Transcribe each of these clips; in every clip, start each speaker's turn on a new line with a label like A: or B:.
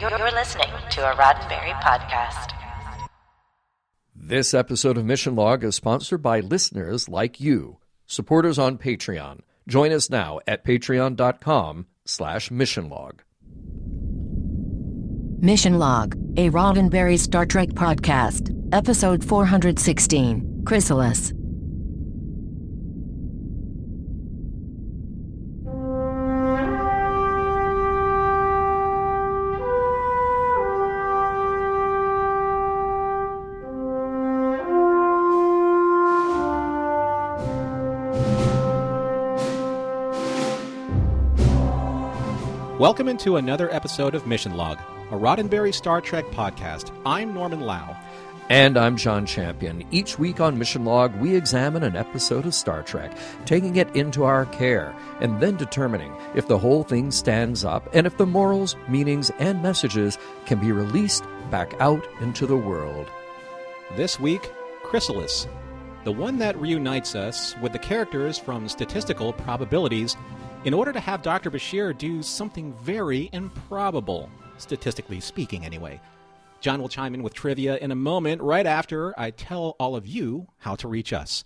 A: You're listening to a Roddenberry podcast.
B: This episode of Mission Log is sponsored by listeners like you, supporters on Patreon. Join us now at patreon.com/missionlog.
C: Mission Log, a Roddenberry Star Trek podcast, episode 416, Chrysalis.
D: Welcome into another episode of Mission Log, a Roddenberry Star Trek podcast. I'm Norman Lau.
B: And I'm John Champion. Each week on Mission Log, we examine an episode of Star Trek, taking it into our care, and then determining if the whole thing stands up and if the morals, meanings, and messages can be released back out into the world.
D: This week, Chrysalis, the one that reunites us with the characters from Statistical Probabilities in order to have Dr. Bashir do something very improbable, statistically speaking anyway. John will chime in with trivia in a moment, right after I tell all of you how to reach us.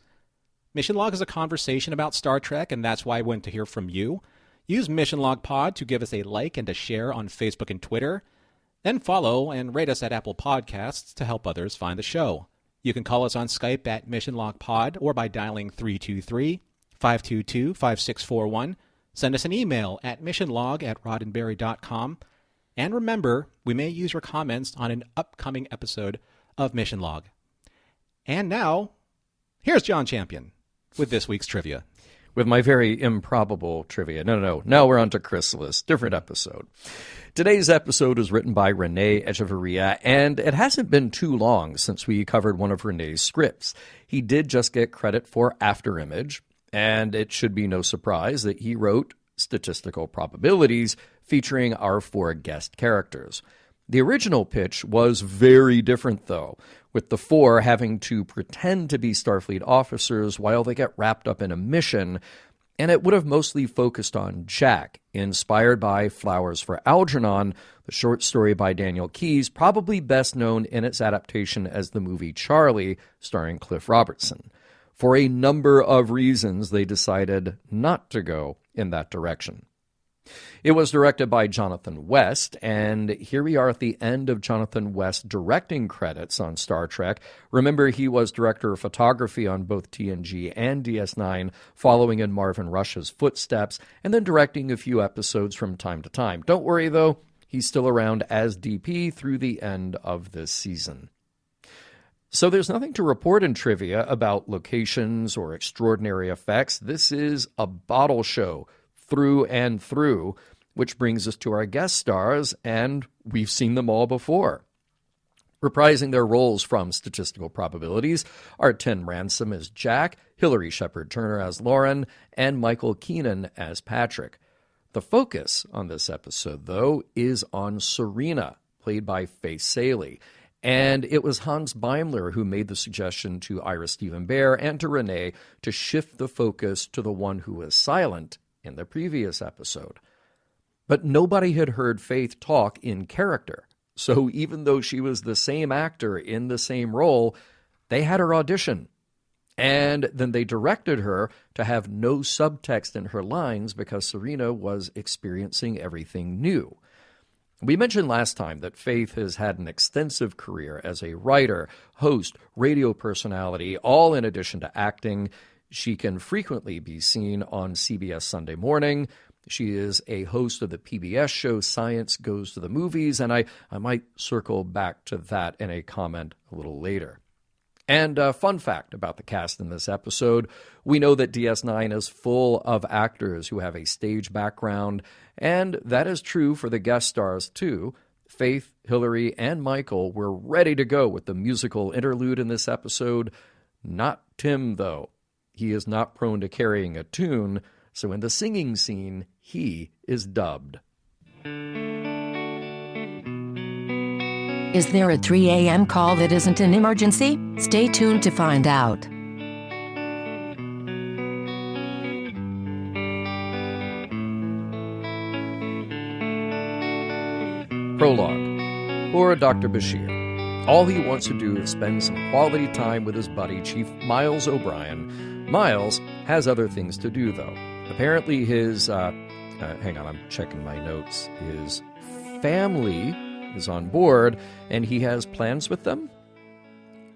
D: Mission Log is a conversation about Star Trek, and that's why I want to hear from you. Use Mission Log Pod to give us a like and a share on Facebook and Twitter. Then follow and rate us at Apple Podcasts to help others find the show. You can call us on Skype at Mission Log Pod or by dialing 323-522-5641. Send us an email at missionlog@roddenberry.com. And remember, we may use your comments on an upcoming episode of Mission Log. And now, here's John Champion with this week's trivia.
B: With my very improbable trivia. No. Now we're on to Chrysalis. Different episode. Today's episode is written by Renee Echeverria, and it hasn't been too long since we covered one of Renee's scripts. He did just get credit for Afterimage, and it should be no surprise that he wrote Statistical Probabilities featuring our four guest characters. The original pitch was very different, though, with the four having to pretend to be Starfleet officers while they get wrapped up in a mission, and it would have mostly focused on Jack, inspired by Flowers for Algernon, the short story by Daniel Keyes, probably best known in its adaptation as the movie Charlie, starring Cliff Robertson. For a number of reasons, they decided not to go in that direction. It was directed by Jonathan West, and here we are at the end of Jonathan West's directing credits on Star Trek. Remember, he was director of photography on both TNG and DS9, following in Marvin Rush's footsteps, and then directing a few episodes from time to time. Don't worry, though, he's still around as DP through the end of this season. So there's nothing to report in trivia about locations or extraordinary effects. This is a bottle show through and through, which brings us to our guest stars, and we've seen them all before. Reprising their roles from Statistical Probabilities are Tim Ransom as Jack, Hilary Shepard Turner as Lauren, and Michael Keenan as Patrick. The focus on this episode, though, is on Sarina, played by Faith Saley. And it was Hans Beimler who made the suggestion to Ira Stephen Bear and to Renee to shift the focus to the one who was silent in the previous episode. But nobody had heard Faith talk in character. So even though she was the same actor in the same role, they had her audition. And then they directed her to have no subtext in her lines because Sarina was experiencing everything new. We mentioned last time that Faith has had an extensive career as a writer, host, radio personality, all in addition to acting. She can frequently be seen on CBS Sunday Morning. She is a host of the PBS show Science Goes to the Movies, and I might circle back to that in a comment a little later. And a fun fact about the cast in this episode, we know that DS9 is full of actors who have a stage background, and that is true for the guest stars too. Faith, Hilary, and Michael were ready to go with the musical interlude in this episode. Not Tim, though. He is not prone to carrying a tune, so in the singing scene, he is dubbed.
C: Is there a 3 a.m. call that isn't an emergency? Stay tuned to find out.
B: Prologue. or Dr. Bashir. All he wants to do is spend some quality time with his buddy, Chief Miles O'Brien. Miles has other things to do, though. Apparently his, hang on, I'm checking my notes. His family is on board, and he has plans with them?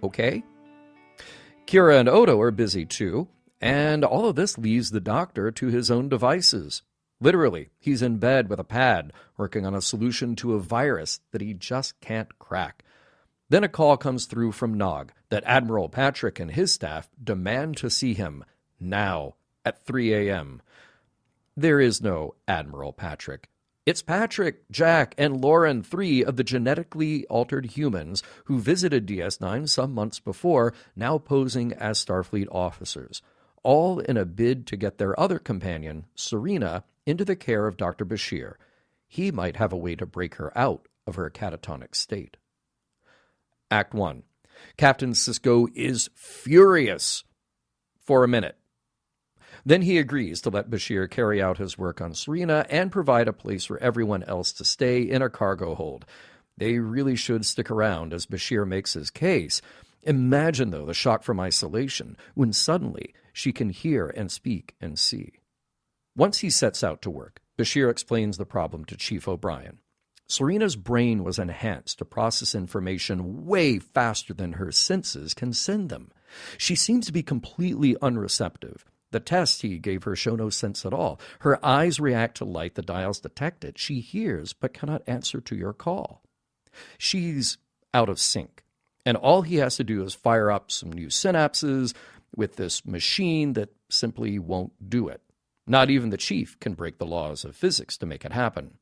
B: Okay. Kira and Odo are busy, too, and all of this leaves the Doctor to his own devices. Literally, he's in bed with a pad, working on a solution to a virus that he just can't crack. Then a call comes through from Nog that Admiral Patrick and his staff demand to see him now at 3 a.m. There is no Admiral Patrick. It's Patrick, Jack, and Lauren, 3 of the genetically altered humans who visited DS9 some months before, now posing as Starfleet officers, all in a bid to get their other companion, Sarina, into the care of Dr. Bashir. He might have a way to break her out of her catatonic state. Act 1. Captain Sisko is furious for a minute. Then he agrees to let Bashir carry out his work on Sarina and provide a place for everyone else to stay in a cargo hold. They really should stick around as Bashir makes his case. Imagine, though, the shock from isolation when suddenly she can hear and speak and see. Once he sets out to work, Bashir explains the problem to Chief O'Brien. Sarina's brain was enhanced to process information way faster than her senses can send them. She seems to be completely unreceptive. The tests he gave her show no sense at all. Her eyes react to light the dials detect it. She hears but cannot answer to your call. She's out of sync, and all he has to do is fire up some new synapses with this machine that simply won't do it. Not even the chief can break the laws of physics to make it happen.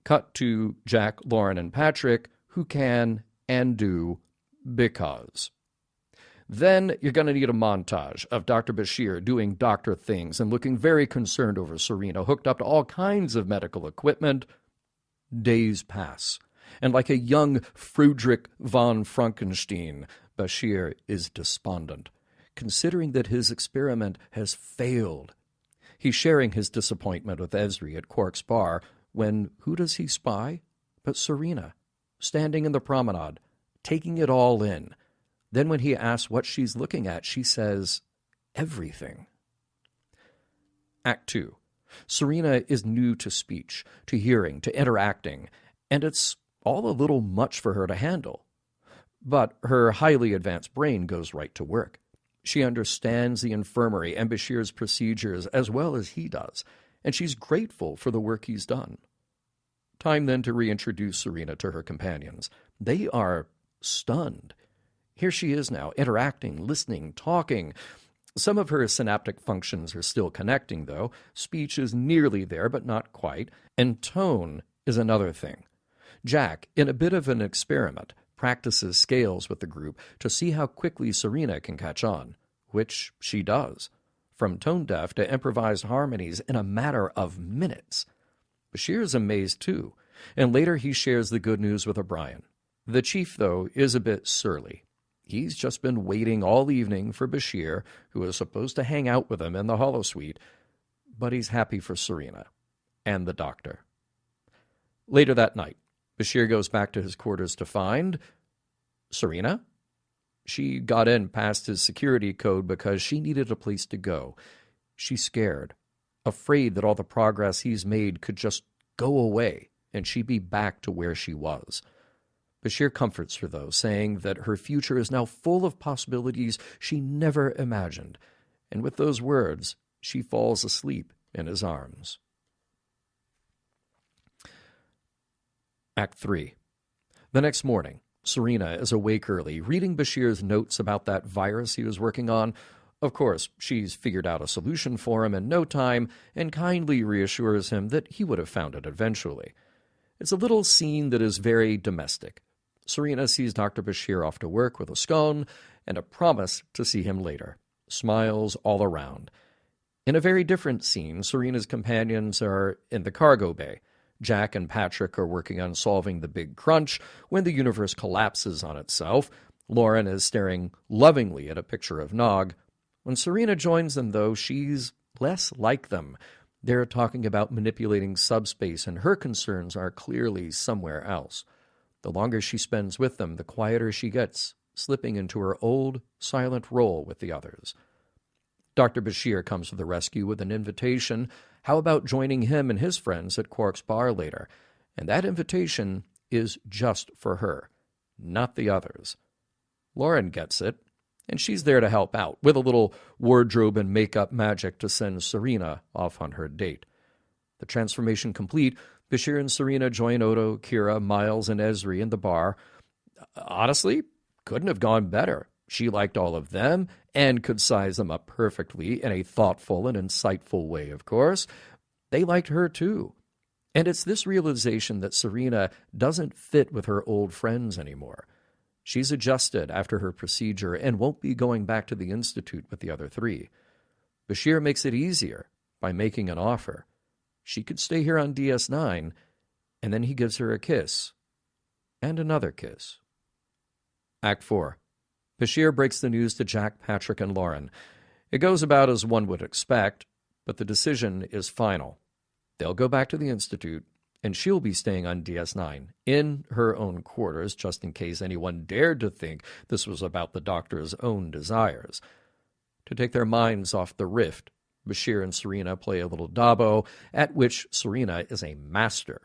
B: Cut to Jack, Lauren, and Patrick, who can and do because. Then you're going to need a montage of Dr. Bashir doing doctor things and looking very concerned over Sarina, hooked up to all kinds of medical equipment. Days pass, and like a young Friedrich von Frankenstein, Bashir is despondent, considering that his experiment has failed. He's sharing his disappointment with Esri at Quark's bar when who does he spy but Sarina, standing in the promenade, taking it all in. Then when he asks what she's looking at, she says, everything. Act 2. Sarina is new to speech, to hearing, to interacting, and it's all a little much for her to handle. But her highly advanced brain goes right to work. She understands the infirmary and Bashir's procedures as well as he does, and she's grateful for the work he's done. Time then to reintroduce Sarina to her companions. They are stunned. Here she is now, interacting, listening, talking. Some of her synaptic functions are still connecting, though. Speech is nearly there, but not quite. And tone is another thing. Jack, in a bit of an experiment, practices scales with the group to see how quickly Sarina can catch on, which she does, from tone-deaf to improvised harmonies in a matter of minutes. Bashir is amazed, too, and later he shares the good news with O'Brien. The chief, though, is a bit surly. He's just been waiting all evening for Bashir, who is supposed to hang out with him in the holosuite, but he's happy for Sarina and the doctor. Later that night, Bashir goes back to his quarters to find Sarina. She got in past his security code because she needed a place to go. She's scared, afraid that all the progress he's made could just go away and she'd be back to where she was. Bashir comforts her, though, saying that her future is now full of possibilities she never imagined, and with those words, she falls asleep in his arms. Act 3. The next morning, Sarina is awake early, reading Bashir's notes about that virus he was working on. Of course, she's figured out a solution for him in no time and kindly reassures him that he would have found it eventually. It's a little scene that is very domestic. Sarina sees Dr. Bashir off to work with a scone and a promise to see him later. Smiles all around. In a very different scene, Sarina's companions are in the cargo bay. Jack and Patrick are working on solving the big crunch when the universe collapses on itself. Lauren is staring lovingly at a picture of Nog. When Sarina joins them, though, she's less like them. They're talking about manipulating subspace, and her concerns are clearly somewhere else. The longer she spends with them, the quieter she gets, slipping into her old, silent role with the others. Dr. Bashir comes to the rescue with an invitation. How about joining him and his friends at Quark's bar later? And that invitation is just for her, not the others. Lauren gets it, and she's there to help out, with a little wardrobe and makeup magic to send Sarina off on her date. The transformation complete, Bashir and Sarina join Odo, Kira, Miles, and Ezri in the bar. Honestly, couldn't have gone better. She liked all of them and could size them up perfectly in a thoughtful and insightful way, of course. They liked her, too. And it's this realization that Sarina doesn't fit with her old friends anymore. She's adjusted after her procedure and won't be going back to the Institute with the other three. Bashir makes it easier by making an offer. She could stay here on DS9, and then he gives her a kiss. And another kiss. Act 4. Bashir breaks the news to Jack, Patrick, and Lauren. It goes about as one would expect, but the decision is final. They'll go back to the Institute, and she'll be staying on DS9, in her own quarters, just in case anyone dared to think this was about the Doctor's own desires. To take their minds off the rift, Bashir and Sarina play a little dabo, at which Sarina is a master.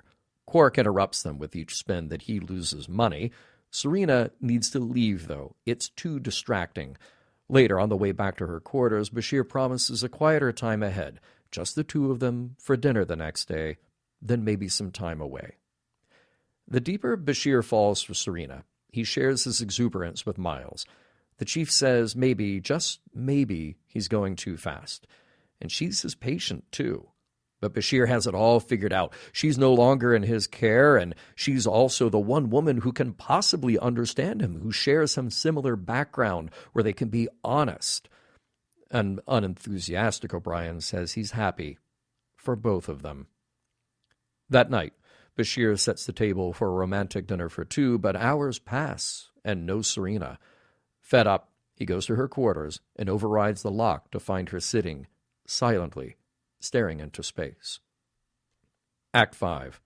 B: Quark interrupts them with each spin that he loses money. Sarina needs to leave, though. It's too distracting. Later, on the way back to her quarters, Bashir promises a quieter time ahead, just the two of them for dinner the next day, then maybe some time away. The deeper Bashir falls for Sarina, he shares his exuberance with Miles. The chief says maybe, just maybe, he's going too fast. And she's his patient, too. But Bashir has it all figured out. She's no longer in his care, and she's also the one woman who can possibly understand him, who shares some similar background where they can be honest. An unenthusiastic O'Brien says he's happy for both of them. That night, Bashir sets the table for a romantic dinner for two, but hours pass, and no Sarina. Fed up, he goes to her quarters and overrides the lock to find her sitting, silently, staring into space. Act 5.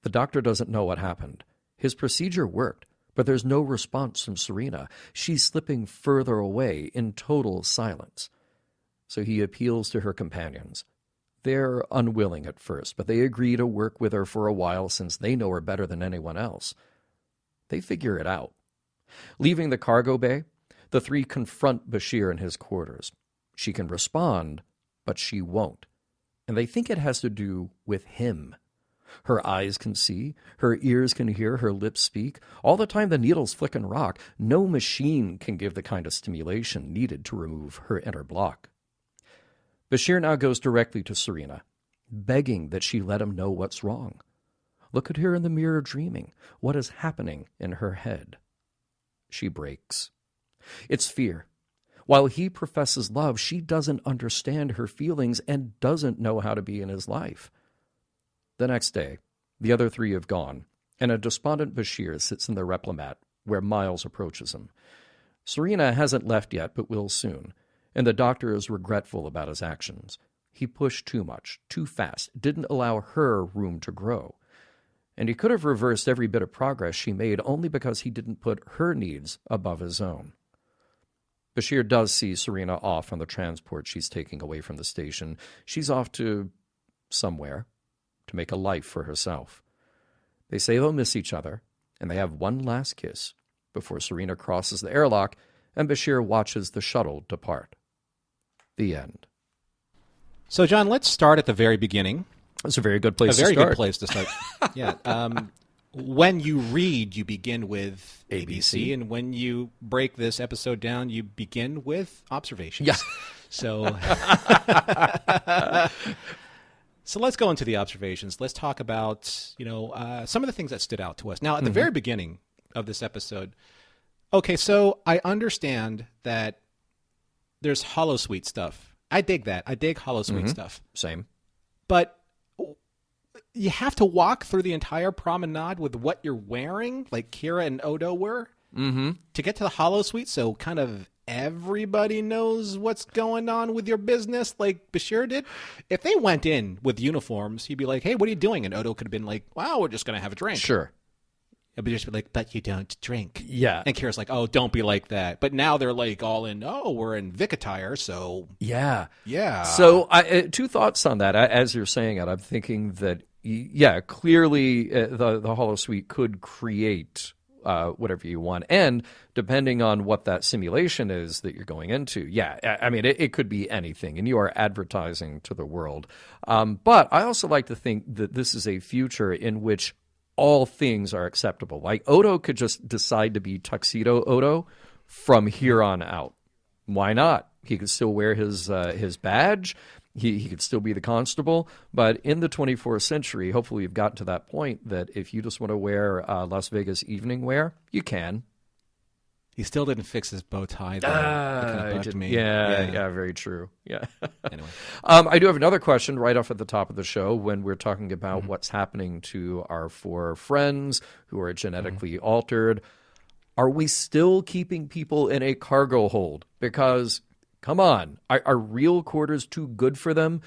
B: The Doctor doesn't know what happened. His procedure worked, but there's no response from Sarina. She's slipping further away in total silence. So he appeals to her companions. They're unwilling at first, but they agree to work with her for a while since they know her better than anyone else. They figure it out. Leaving the cargo bay, the three confront Bashir in his quarters. She can respond, but she won't. And they think it has to do with him. Her eyes can see, her ears can hear, her lips speak. All the time the needles flick and rock, no machine can give the kind of stimulation needed to remove her inner block. Bashir now goes directly to Sarina, begging that she let him know what's wrong. Look at her in the mirror dreaming. What is happening in her head? She breaks. It's fear. While he professes love, she doesn't understand her feelings and doesn't know how to be in his life. The next day, the other three have gone, and a despondent Bashir sits in the replimat where Miles approaches him. Sarina hasn't left yet, but will soon, and the Doctor is regretful about his actions. He pushed too much, too fast, didn't allow her room to grow. And he could have reversed every bit of progress she made only because he didn't put her needs above his own. Bashir does see Sarina off on the transport she's taking away from the station. She's off to somewhere to make a life for herself. They say they'll miss each other, and they have one last kiss before Sarina crosses the airlock and Bashir watches the shuttle depart. The end.
D: So, John, let's start at the very beginning.
B: That's a very good place to
D: start. A very
B: good
D: place to start. Yeah. When you read, you begin with ABC, and when you break this episode down, you begin with observations.
B: Yeah.
D: So, so let's go into the observations. Let's talk about, some of the things that stood out to us. Now, at the very beginning of this episode, okay, so I understand that there's holosuite stuff. I dig that. I dig holosuite stuff.
B: Same.
D: But you have to walk through the entire promenade with what you're wearing, like Kira and Odo were, to get to the holosuite, so kind of everybody knows what's going on with your business, like Bashir did. If they went in with uniforms, he'd be like, hey, what are you doing? And Odo could have been like, wow, we're just going to have a drink.
B: Sure.
D: It would just be like, but you don't drink.
B: Yeah.
D: And Kira's like, oh, don't be like that. But now they're like all in, oh, we're in Vicatire, so.
B: Yeah.
D: Yeah.
B: So two thoughts on that. As you're saying it, I'm thinking that, clearly the holosuite could create whatever you want. And depending on what that simulation is that you're going into, I mean, it could be anything, and you are advertising to the world. But I also like to think that this is a future in which all things are acceptable. Like Odo could just decide to be Tuxedo Odo from here on out. Why not? He could still wear his badge. He could still be the constable. But in the 24th century, hopefully you've gotten to that point that if you just want to wear Las Vegas evening wear, you can.
D: He still didn't fix his bow tie, though. It kind of bugged me.
B: Yeah, very true. Yeah.
D: Anyway.
B: I do have another question right off at the top of the show when we're talking about what's happening to our four friends who are genetically altered. Are we still keeping people in a cargo hold? Because, come on, are real quarters too good for them?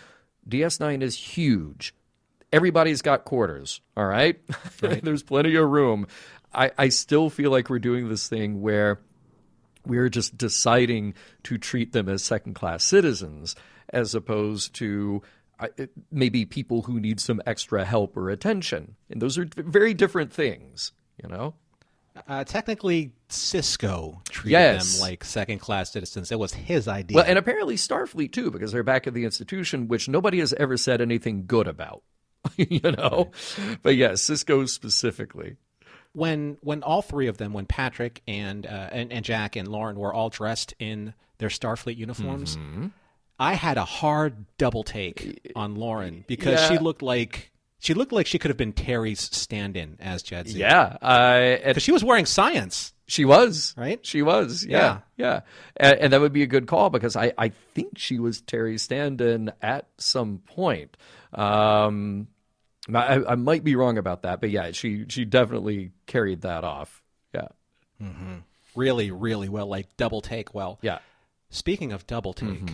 B: DS9 is huge. Everybody's got quarters, all right? There's plenty of room. I still feel like we're doing this thing where we're just deciding to treat them as second-class citizens as opposed to maybe people who need some extra help or attention. And those are very different things, you know?
D: Technically, Cisco treated them like second-class citizens. It was his idea.
B: Well, and apparently Starfleet, too, because they're back at the institution, which nobody has ever said anything good about, you know? Right. But yeah, Cisco specifically.
D: When all three of them, when Patrick and Jack and Lauren were all dressed in their Starfleet uniforms, I had a hard double take on Lauren because she looked like she could have been Terry's stand-in as Jadzia.
B: Yeah,
D: because she was wearing science.
B: She was,
D: right?
B: She was, yeah. And that would be a good call because I think she was Terry's stand-in at some point. I might be wrong about that, but yeah, she definitely carried that off. Yeah.
D: Mm-hmm. Really, really well, like double take. Well,
B: yeah.
D: Speaking of double take,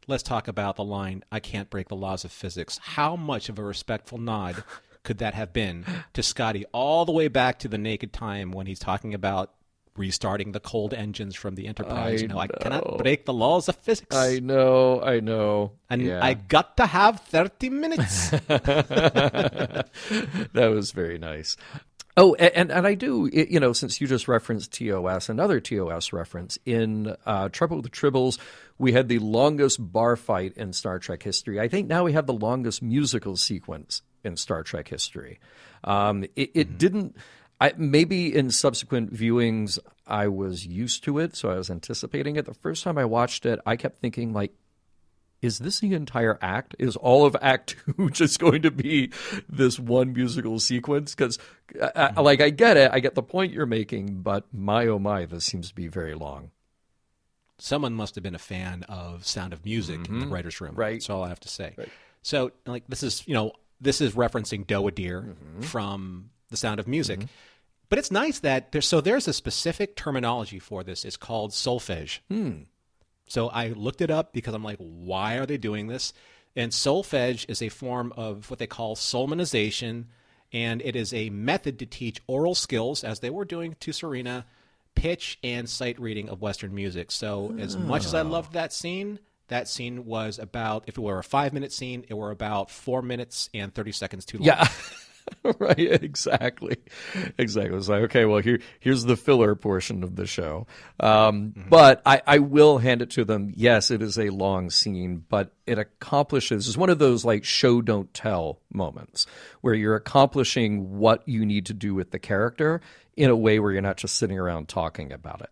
D: let's talk about the line, I can't break the laws of physics. How much of a respectful nod could that have been to Scotty all the way back to the naked time when he's talking about restarting the cold engines from the Enterprise? I cannot break the laws of physics.
B: I know.
D: And I got to have 30 minutes.
B: That was very nice. Oh, and I do, since you just referenced TOS, another TOS reference, in Trouble with the Tribbles, we had the longest bar fight in Star Trek history. I think now we have the longest musical sequence in Star Trek history. It didn't... maybe in subsequent viewings, I was used to it, so I was anticipating it. The first time I watched it, I kept thinking, like, is this the entire act? Is all of Act 2 just going to be this one musical sequence? Because, I get it. I get the point you're making, but my, oh my, this seems to be very long.
D: Someone must have been a fan of Sound of Music in the writer's room.
B: Right.
D: That's all I have to say.
B: Right.
D: So, this is referencing Doe-a-Deer from The Sound of Music. But it's nice that there's a specific terminology for this. It's called solfege. So I looked it up because I'm like, why are they doing this? And solfege is a form of what they call solminization, and it is a method to teach oral skills, as they were doing to Sarina, pitch and sight reading of Western music. So as much as I loved that scene was about, if it were a 5-minute scene, it were about 4 minutes and 30 seconds too long.
B: Yeah. Right, exactly. It's like, okay, well, here's the filler portion of the show. But I will hand it to them. Yes, it is a long scene, but it accomplishes, it's one of those like show, don't tell moments where you're accomplishing what you need to do with the character in a way where you're not just sitting around talking about it.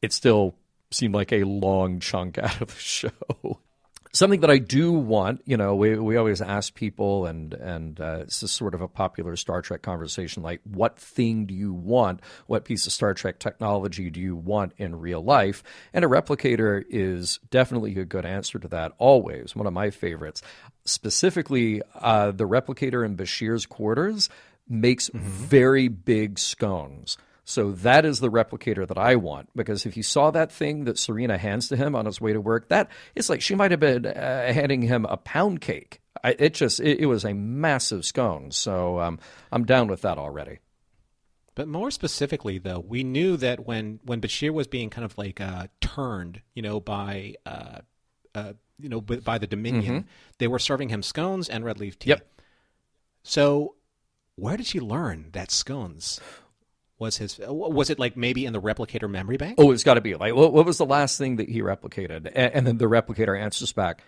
B: It still seemed like a long chunk out of the show. Something that I do want, we always ask people, and it's just sort of a popular Star Trek conversation, like, what thing do you want? What piece of Star Trek technology do you want in real life? And a replicator is definitely a good answer to that, always. One of my favorites. Specifically, the replicator in Bashir's quarters makes very big scones. So that is the replicator that I want, because if you saw that thing that Sarina hands to him on his way to work, it's like she might have been handing him a pound cake. It was a massive scone. So I'm down with that already.
D: But more specifically, though, we knew that when Bashir was being kind of like turned, by by the Dominion, they were serving him scones and red leaf tea.
B: Yep.
D: So where did she learn that scones was it like maybe in the replicator memory bank?
B: Oh, it's got to be. Like, what was the last thing that he replicated? And then the replicator answers back,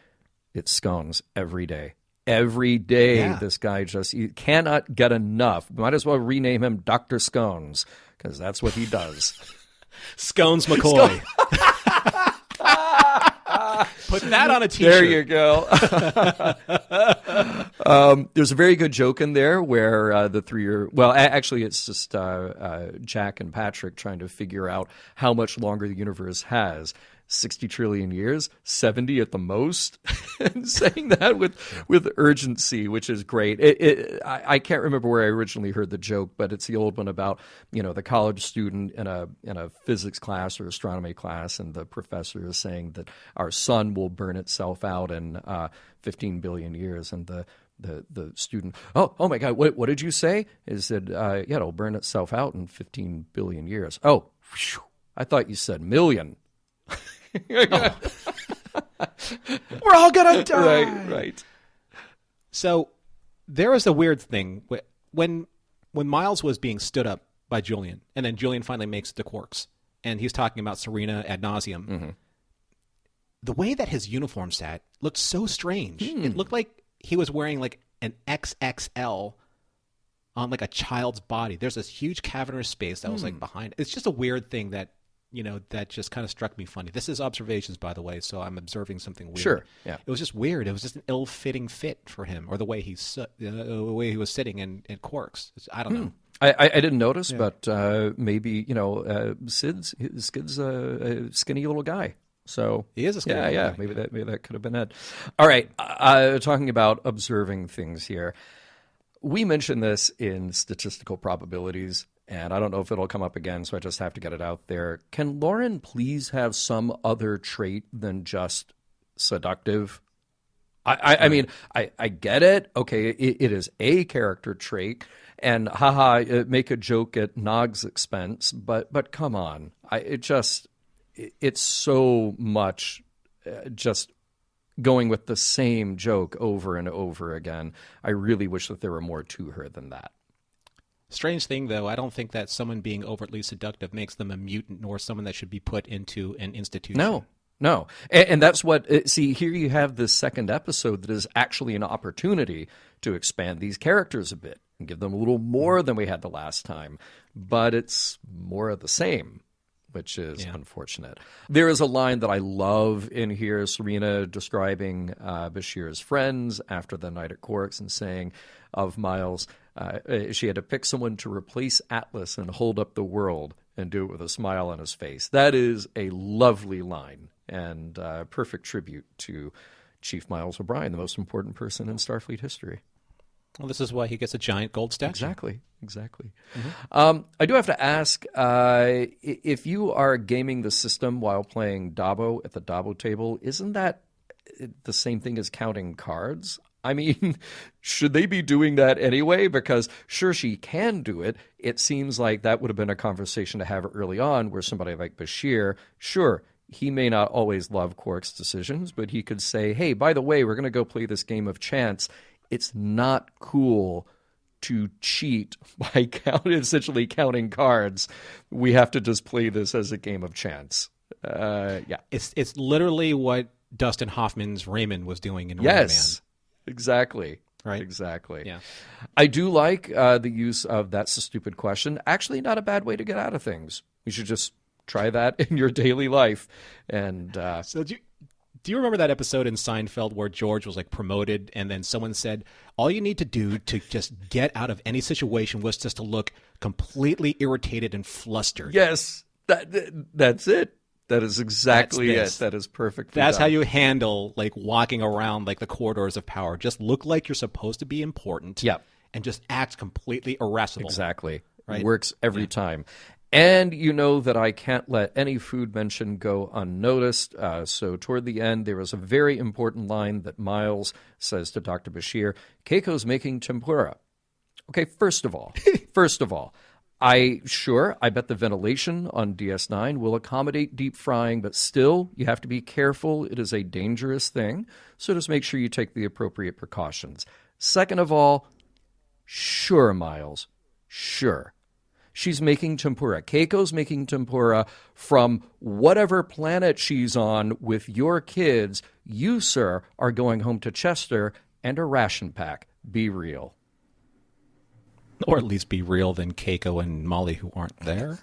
B: it's scones every day. Every day, This guy he cannot get enough. Might as well rename him Dr. Scones, because that's what he does.
D: Scones McCoy. Put that on a t-shirt.
B: There you go. There's a very good joke in there where the three are... Well, actually, it's just Jack and Patrick trying to figure out how much longer the universe has. 60 trillion years, 70 at the most, and saying that with urgency, which is great. I can't remember where I originally heard the joke, but it's the old one about, the college student in a physics class or astronomy class, and the professor is saying that our sun will burn itself out in 15 billion years, and the student, oh my God, what did you say? Is said, it'll burn itself out in 15 billion years. Oh, whew, I thought you said million. We're all gonna die. Right.
D: So there was a weird thing when Miles was being stood up by Julian, and then Julian finally makes it to Quarks, and he's talking about Sarina ad nauseum. Mm-hmm. The way that his uniform sat looked so strange. It looked like he was wearing like an XXL on like a child's body. There's this huge cavernous space that was like behind. It's just a weird thing that that just kind of struck me funny. This is observations, by the way, so I'm observing something weird.
B: Sure, yeah.
D: It was just weird. It was just an ill-fitting fit for him, or the way he was sitting in Quarks. I don't know.
B: I didn't notice, but maybe Skid's a skinny little guy. So
D: he is a skinny little guy.
B: Maybe that could have been it. All right, talking about observing things here. We mentioned this in statistical probabilities. And I don't know if it'll come up again, so I just have to get it out there. Can Lauren please have some other trait than just seductive? I mean, I get it. Okay, it is a character trait. And make a joke at Nog's expense. But come on. It's so much just going with the same joke over and over again. I really wish that there were more to her than that.
D: Strange thing, though, I don't think that someone being overtly seductive makes them a mutant or someone that should be put into an institution.
B: No. And that's what, see, here you have this second episode that is actually an opportunity to expand these characters a bit and give them a little more than we had the last time. But it's more of the same, which is unfortunate. There is a line that I love in here, Sarina describing Bashir's friends after the night at Quarks and saying of Miles, she had to pick someone to replace Atlas and hold up the world and do it with a smile on his face. That is a lovely line and perfect tribute to Chief Miles O'Brien, the most important person in Starfleet history.
D: Well, this is why he gets a giant gold statue.
B: Exactly. Mm-hmm. I do have to ask, if you are gaming the system while playing Dabo at the Dabo table, isn't that the same thing as counting cards? I mean, should they be doing that anyway? Because sure, she can do it. It seems like that would have been a conversation to have early on where somebody like Bashir, sure, he may not always love Quark's decisions, but he could say, hey, by the way, we're going to go play this game of chance. It's not cool to cheat by essentially counting cards. We have to just play this as a game of chance.
D: It's literally what Dustin Hoffman's Raymond was doing in
B: Yes.
D: Man.
B: Exactly.
D: Right.
B: Exactly.
D: Yeah.
B: I do like the use of that's a stupid question. Actually, not a bad way to get out of things. You should just try that in your daily life. And
D: so do you remember that episode in Seinfeld where George was like promoted and then someone said, all you need to do to just get out of any situation was just to look completely irritated and flustered?
B: Yes. That's it. That is exactly it. That is perfect.
D: That's how you handle like walking around like the corridors of power. Just look like you're supposed to be important.
B: Yep.
D: And just act completely irascible.
B: Exactly.
D: Right?
B: It works every time. And you know that I can't let any food mention go unnoticed. So toward the end, there was a very important line that Miles says to Dr. Bashir, Keiko's making tempura. Okay, first of all, I bet the ventilation on DS9 will accommodate deep frying, but still, you have to be careful. It is a dangerous thing, so just make sure you take the appropriate precautions. Second of all, sure, Miles, sure. She's making tempura. Keiko's making tempura from whatever planet she's on with your kids. You, sir, are going home to Chester and a ration pack. Be real.
D: Or at least be real than Keiko and Molly who aren't there.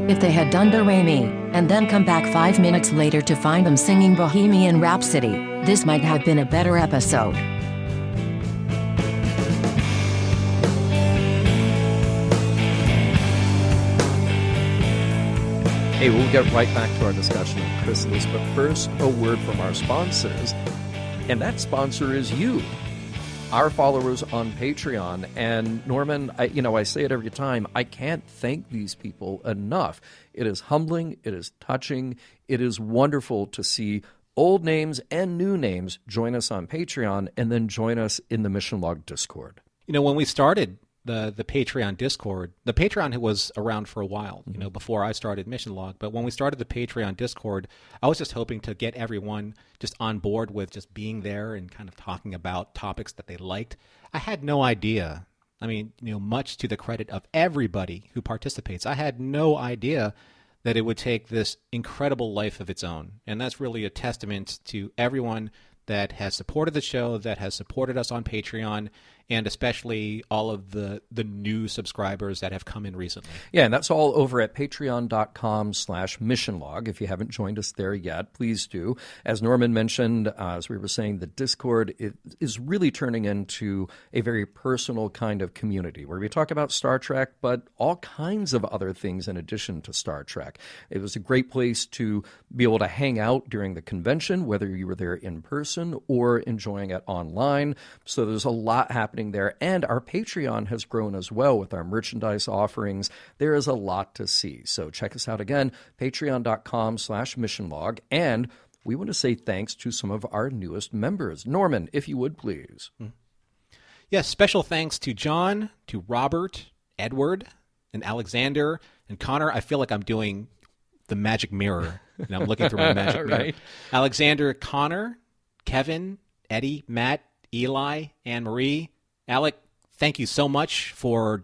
C: If they had done Do Re Mi, and then come back 5 minutes later to find them singing Bohemian Rhapsody, this might have been a better episode.
B: Hey, we'll get right back to our discussion of Chrysalis, but first, a word from our sponsors. And that sponsor is you, our followers on Patreon. And Norman, I say it every time, I can't thank these people enough. It is humbling, it is touching, it is wonderful to see old names and new names join us on Patreon and then join us in the Mission Log Discord.
D: When we started the Patreon Discord, the Patreon was around for a while, before I started Mission Log. But when we started the Patreon Discord, I was just hoping to get everyone just on board with just being there and kind of talking about topics that they liked. I had no idea. Much to the credit of everybody who participates, I had no idea that it would take this incredible life of its own. And that's really a testament to everyone that has supported the show, that has supported us on Patreon, and especially all of the new subscribers that have come in recently.
B: Yeah, and that's all over at patreon.com/missionlog. If you haven't joined us there yet, please do. As Norman mentioned, as we were saying, the Discord is really turning into a very personal kind of community where we talk about Star Trek, but all kinds of other things in addition to Star Trek. It was a great place to be able to hang out during the convention, whether you were there in person or enjoying it online. So there's a lot happening there, and our Patreon has grown as well with our merchandise offerings. There is a lot to see, so check us out again, patreon.com/missionlog, and we want to say thanks to some of our newest members. Norman, if you would please.
D: Yes, special thanks to John, to Robert, Edward, and Alexander, and Connor. I feel like I'm doing the magic mirror, and I'm looking for my magic mirror.
B: Right.
D: Alexander, Connor, Kevin, Eddie, Matt, Eli, Anne-Marie. Alec, thank you so much for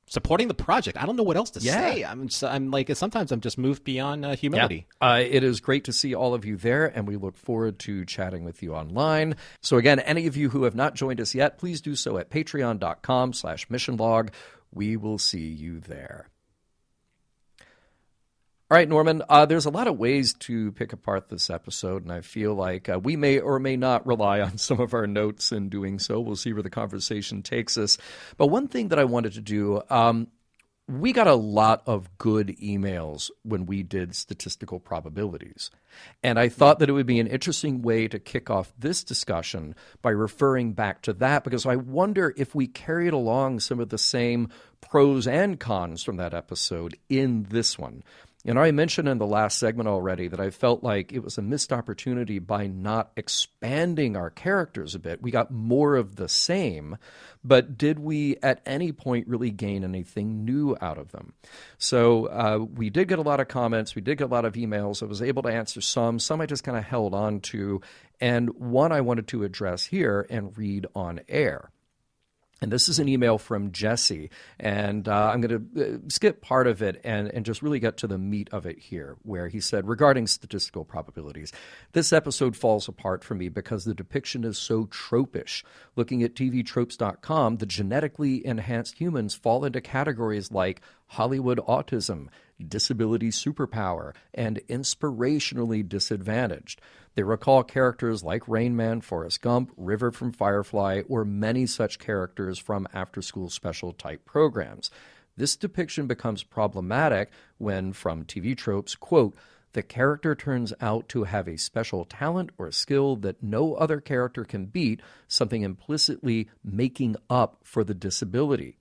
D: supporting the project. I don't know what else to say. I'm like, sometimes I'm just moved beyond humility.
B: Yeah. It is great to see all of you there, and we look forward to chatting with you online. So again, any of you who have not joined us yet, please do so at patreon.com/missionlog. We will see you there. All right, Norman, there's a lot of ways to pick apart this episode, and I feel like we may or may not rely on some of our notes in doing so. We'll see where the conversation takes us. But one thing that I wanted to do, we got a lot of good emails when we did statistical probabilities. And I thought that it would be an interesting way to kick off this discussion by referring back to that, because I wonder if we carried along some of the same pros and cons from that episode in this one. I mentioned in the last segment already that I felt like it was a missed opportunity by not expanding our characters a bit. We got more of the same, but did we at any point really gain anything new out of them? So we did get a lot of comments. We did get a lot of emails. I was able to answer some. Some I just kind of held on to. And one I wanted to address here and read on air. And this is an email from Jesse, and I'm going to skip part of it and just really get to the meat of it here, where he said, regarding statistical probabilities, this episode falls apart for me because the depiction is so tropish. Looking at tvtropes.com, the genetically enhanced humans fall into categories like Hollywood autism, disability superpower, and inspirationally disadvantaged. They recall characters like Rain Man, Forrest Gump, River from Firefly, or many such characters from after-school special type programs. This depiction becomes problematic when, from TV Tropes, quote, the character turns out to have a special talent or skill that no other character can beat, something implicitly making up for the disability.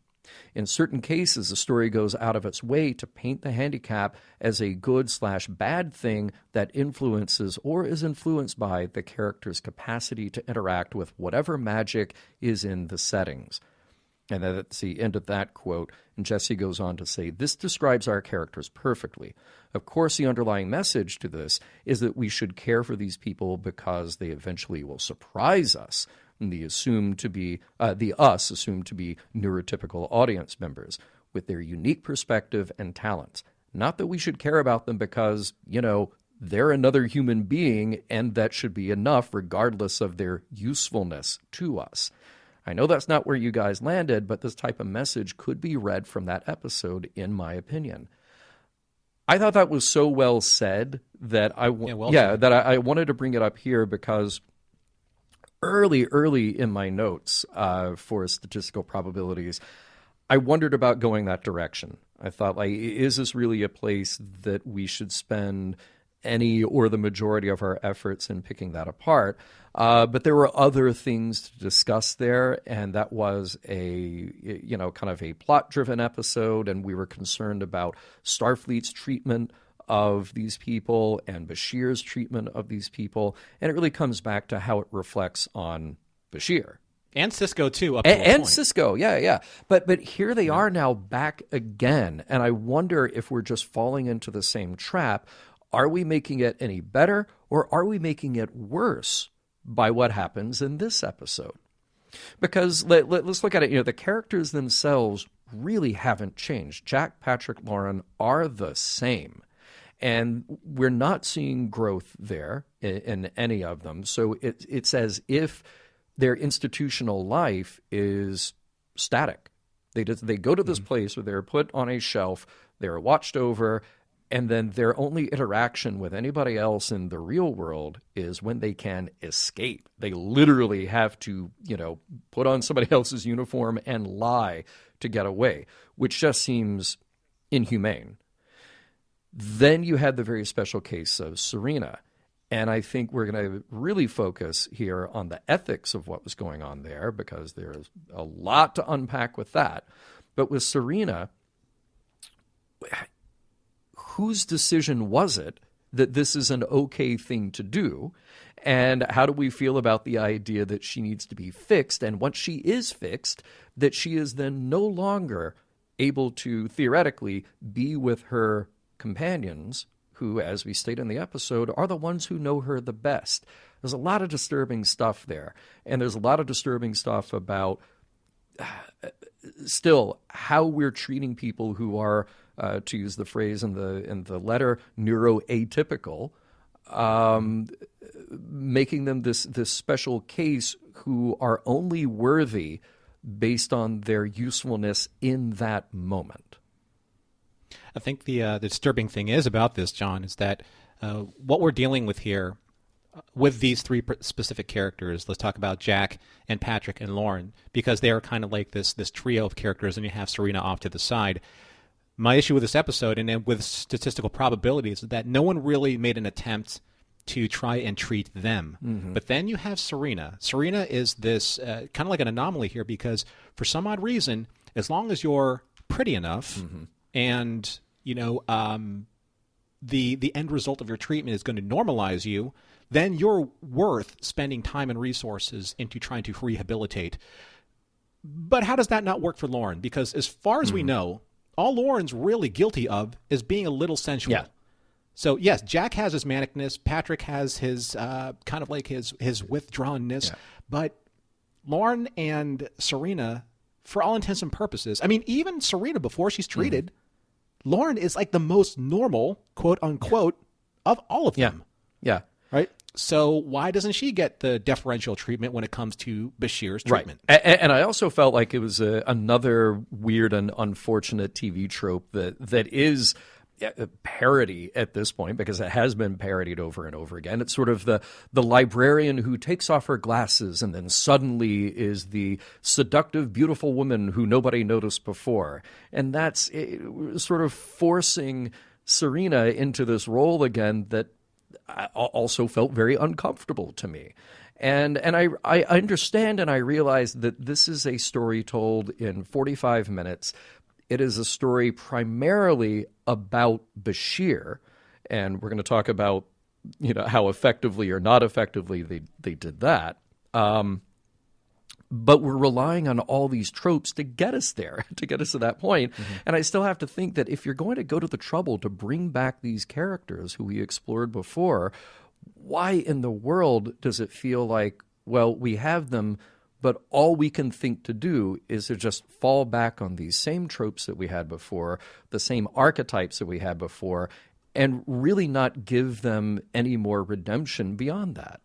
B: In certain cases, the story goes out of its way to paint the handicap as a good/bad thing that influences or is influenced by the character's capacity to interact with whatever magic is in the settings. And that's the end of that quote. And Jesse goes on to say, this describes our characters perfectly. Of course, the underlying message to this is that we should care for these people because they eventually will surprise us. And the us assumed to be neurotypical audience members with their unique perspective and talents. Not that we should care about them because, they're another human being and that should be enough regardless of their usefulness to us. I know that's not where you guys landed, but this type of message could be read from that episode, in my opinion. I thought that was so well said that I wanted to bring it up here because early in my notes for statistical probabilities, I wondered about going that direction. I thought, is this really a place that we should spend any or the majority of our efforts in picking that apart? But there were other things to discuss there, and that was a kind of a plot-driven episode, and we were concerned about Starfleet's treatment of these people and Bashir's treatment of these people, and it really comes back to how it reflects on Bashir.
D: And Cisco, too, up to a point.
B: And Cisco, yeah. But here they are now back again, and I wonder if we're just falling into the same trap. Are we making it any better, or are we making it worse by what happens in this episode? Because let's look at it. The characters themselves really haven't changed. Jack, Patrick, Lauren are the same. And we're not seeing growth there in any of them. So it's as if their institutional life is static. They go to this place where they're put on a shelf, they're watched over, and then their only interaction with anybody else in the real world is when they can escape. They literally have to, put on somebody else's uniform and lie to get away, which just seems inhumane. Then you had the very special case of Sarina. And I think we're going to really focus here on the ethics of what was going on there, because there's a lot to unpack with that. But with Sarina, whose decision was it that this is an okay thing to do? And how do we feel about the idea that she needs to be fixed? And once she is fixed, that she is then no longer able to theoretically be with her companions, who, as we state in the episode, are the ones who know her the best. There's a lot of disturbing stuff there. And there's a lot of disturbing stuff about still how we're treating people who are, to use the phrase in the letter, neuroatypical, making them this special case who are only worthy based on their usefulness in that moment.
D: I think the disturbing thing is about this, John, is that what we're dealing with here with these three specific characters, let's talk about Jack and Patrick and Lauren, because they are kind of like this trio of characters, and you have Sarina off to the side. My issue with this episode and with statistical probabilities is that no one really made an attempt to try and treat them. Mm-hmm. But then you have Sarina. Sarina is this kind of like an anomaly here, because for some odd reason, as long as you're pretty enough and the end result of your treatment is going to normalize you, then you're worth spending time and resources into trying to rehabilitate. But how does that not work for Lauren? Because as far as we know, all Lauren's really guilty of is being a little sensual. Yeah. So, yes, Jack has his manicness. Patrick has his kind of like his withdrawnness. Yeah. But Lauren and Sarina, for all intents and purposes, I mean, even Sarina, before she's treated, Lauren is like the most normal, quote unquote, of all of them.
B: Yeah.
D: Right? So why doesn't she get the deferential treatment when it comes to Bashir's treatment?
B: Right. And I also felt like it was another weird and unfortunate TV trope that is parody at this point, because it has been parodied over and over again. It's sort of the librarian who takes off her glasses and then suddenly is the seductive, beautiful woman who nobody noticed before. And that's sort of forcing Sarina into this role again that also felt very uncomfortable to me. And I understand and I realize that this is a story told in 45 minutes. It is a story primarily about Bashir, and we're going to talk about how effectively or not effectively they did that. But we're relying on all these tropes to get us there, to get us to that point. Mm-hmm. And I still have to think that if you're going to go to the trouble to bring back these characters who we explored before, why in the world does it feel like, well, we have them, but all we can think to do is to just fall back on these same tropes that we had before, the same archetypes that we had before, and really not give them any more redemption beyond that?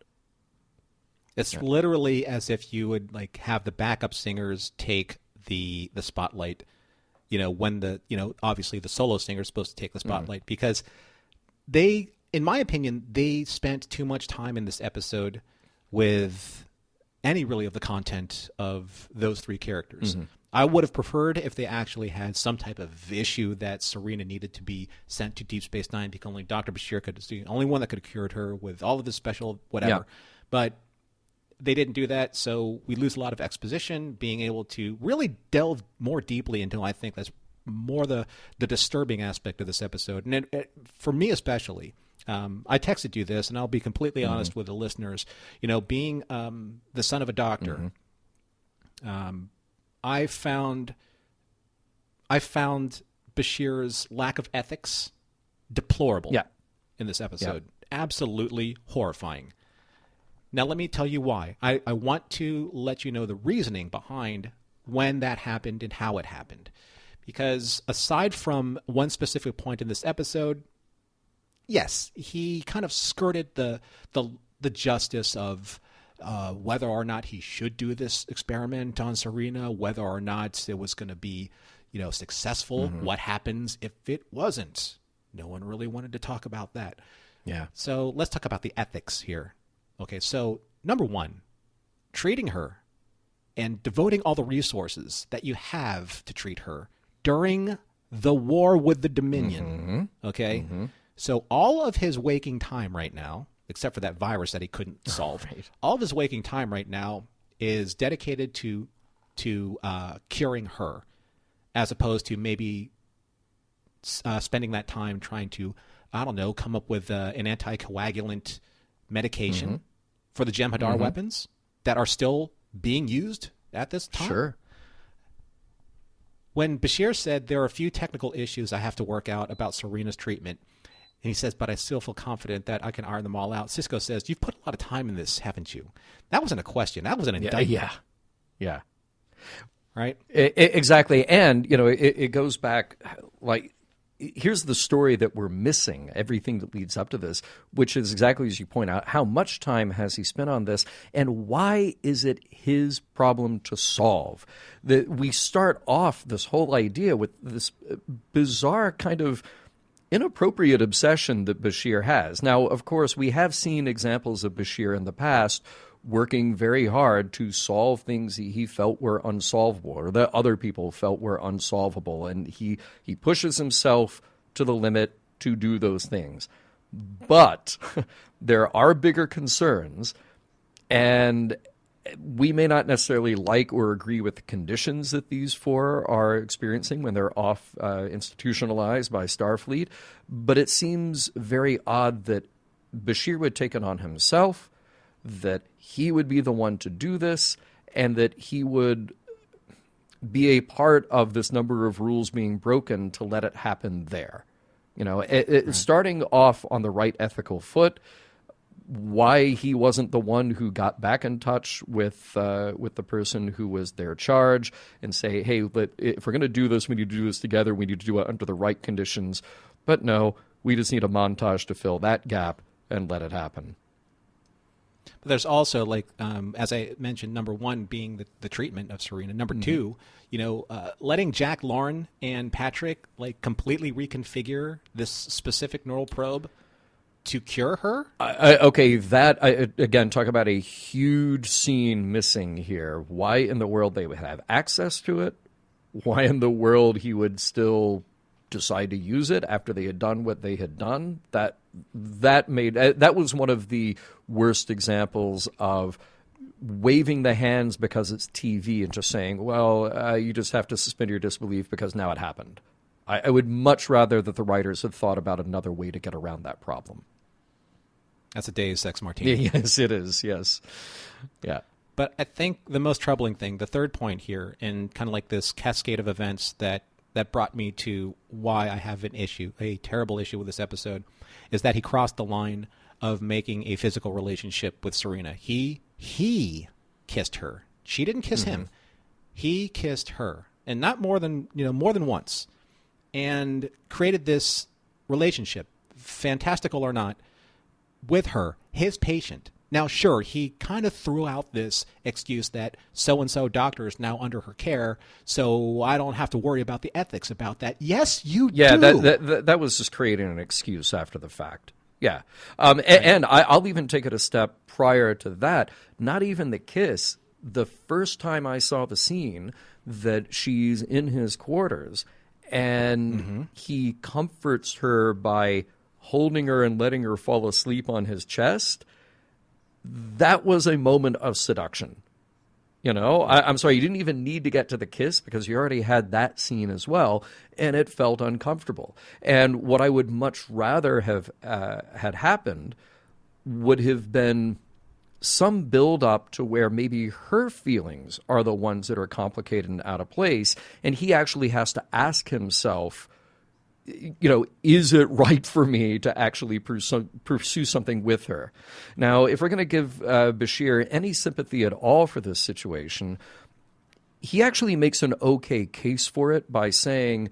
D: It's literally as if you would have the backup singers take the spotlight, when obviously the solo singer is supposed to take the spotlight, because they, in my opinion, they spent too much time in this episode with any really of the content of those three characters. Mm-hmm. I would have preferred if they actually had some type of issue that Sarina needed to be sent to Deep Space Nine because only Dr. Bashir could, the only one that could have cured her with all of this special whatever. Yeah. But they didn't do that, so we lose a lot of exposition, being able to really delve more deeply into, I think that's more the disturbing aspect of this episode. And for me especially, I texted you this, and I'll be completely honest with the listeners. Being the son of a doctor, I found Bashir's lack of ethics deplorable in this episode. Absolutely horrifying. Now, let me tell you why. I want to let you know the reasoning behind when that happened and how it happened. Because aside from one specific point in this episode, yes, he kind of skirted the justice of whether or not he should do this experiment on Sarina, whether or not it was going to be, successful. Mm-hmm. What happens if it wasn't? No one really wanted to talk about that. Yeah. So let's talk about the ethics here. Okay, so number one, treating her and devoting all the resources that you have to treat her during the war with the Dominion. Okay? Mm-hmm. So all of his waking time right now, except for that virus that he couldn't solve, all of his waking time right now is dedicated to curing her, as opposed to maybe spending that time trying to, I don't know, come up with an anticoagulant medication for the Jem'Hadar weapons that are still being used at this time. Sure. When Bashir said there are a few technical issues I have to work out about Sarina's treatment, and he says, but I still feel confident that I can iron them all out, Sisko says, you've put a lot of time in this, haven't you? That wasn't a question. That was an indictment.
B: Yeah.
D: Right?
B: Exactly. And, it goes back, here's the story that we're missing, everything that leads up to this, which is exactly as you point out, how much time has he spent on this, and why is it his problem to solve? That we start off this whole idea with this bizarre kind of inappropriate obsession that Bashir has. Now, of course, we have seen examples of Bashir in the past working very hard to solve things he felt were unsolvable or that other people felt were unsolvable. And he pushes himself to the limit to do those things. But there are bigger concerns, and we may not necessarily like or agree with the conditions that these four are experiencing when they're off institutionalized by Starfleet. But it seems very odd that Bashir would take it on himself, that he would be the one to do this, and that he would be a part of this number of rules being broken to let it happen there. Starting off on the right ethical foot, why he wasn't the one who got back in touch with the person who was their charge and say, hey, if we're going to do this, we need to do this together. We need to do it under the right conditions. But no, we just need a montage to fill that gap and let it happen.
D: But there's also, as I mentioned, number one being the treatment of Sarina. Number two, letting Jack, Lauren, and Patrick completely reconfigure this specific neural probe to cure her. Again, talk about a huge scene missing here. Why in the world they would have access to it? Why in the world he would still
B: decide to use it after they had done what they had done, that was one of the worst examples of waving the hands because it's TV and just saying, well, you just have to suspend your disbelief because now it happened. I would much rather that the writers had thought about another way to get around that problem.
D: That's a Deus Ex Martini.
B: Yes, it is. Yes. Yeah.
D: But I think the most troubling thing, the third point here, and kind of like this cascade of events that brought me to why I have a terrible issue with this episode, is that he crossed the line of making a physical relationship with Sarina. He kissed her. She didn't kiss him. He kissed her, and not more than once, and created this relationship, fantastical or not, with her, his patient. Now, sure, he kind of threw out this excuse that so-and-so doctor is now under her care, so I don't have to worry about the ethics about that. Yes, you do.
B: Yeah, that was just creating an excuse after the fact. Yeah. And I'll even take it a step prior to that. Not even the kiss. The first time I saw the scene that she's in his quarters and he comforts her by holding her and letting her fall asleep on his chest, that was a moment of seduction. I'm sorry, you didn't even need to get to the kiss because you already had that scene as well, and it felt uncomfortable. And what I would much rather have had happened would have been some build-up to where maybe her feelings are the ones that are complicated and out of place, and he actually has to ask himself, is it right for me to actually pursue something with her? Now, if we're going to give Bashir any sympathy at all for this situation, he actually makes an okay case for it by saying,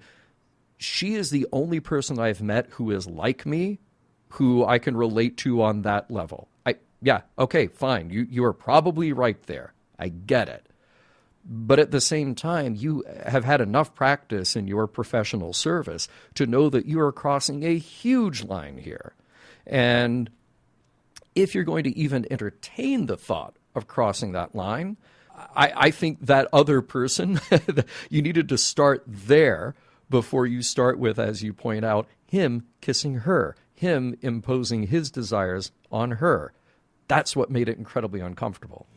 B: she is the only person I've met who is like me, who I can relate to on that level. Okay, fine. You are probably right there. I get it. But at the same time, you have had enough practice in your professional service to know that you are crossing a huge line here. And if you're going to even entertain the thought of crossing that line, I think that other person, you needed to start there before you start with, as you point out, him kissing her, him imposing his desires on her. That's what made it incredibly uncomfortable.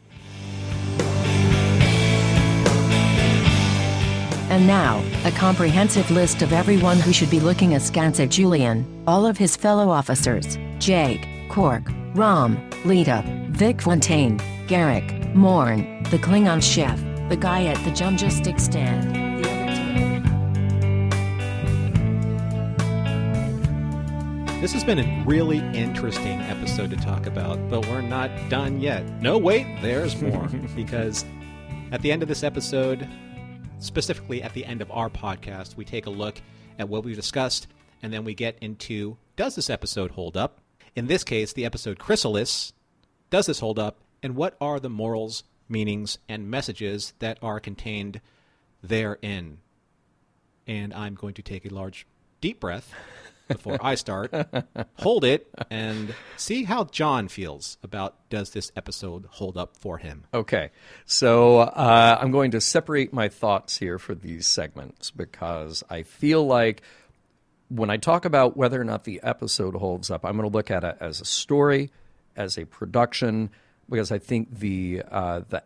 C: And now, a comprehensive list of everyone who should be looking askance at Julian, all of his fellow officers, Jake, Cork, Rom, Lita, Vic Fontaine, Garrick, Morn, the Klingon chef, the guy at the gymnastic stand, the other two.
D: This has been a really interesting episode to talk about, but we're not done yet. No, wait, there's more. Because at the end of this episode, specifically at the end of our podcast, we take a look at what we discussed, and then we get into, does this episode hold up? In this case, the episode Chrysalis, does this hold up? And what are the morals, meanings, and messages that are contained therein? And I'm going to take a large, deep breath before I start, hold it, and see how John feels about, does this episode hold up for him?
B: Okay, so I'm going to separate my thoughts here for these segments because I feel like when I talk about whether or not the episode holds up, I'm going to look at it as a story, as a production, because I think the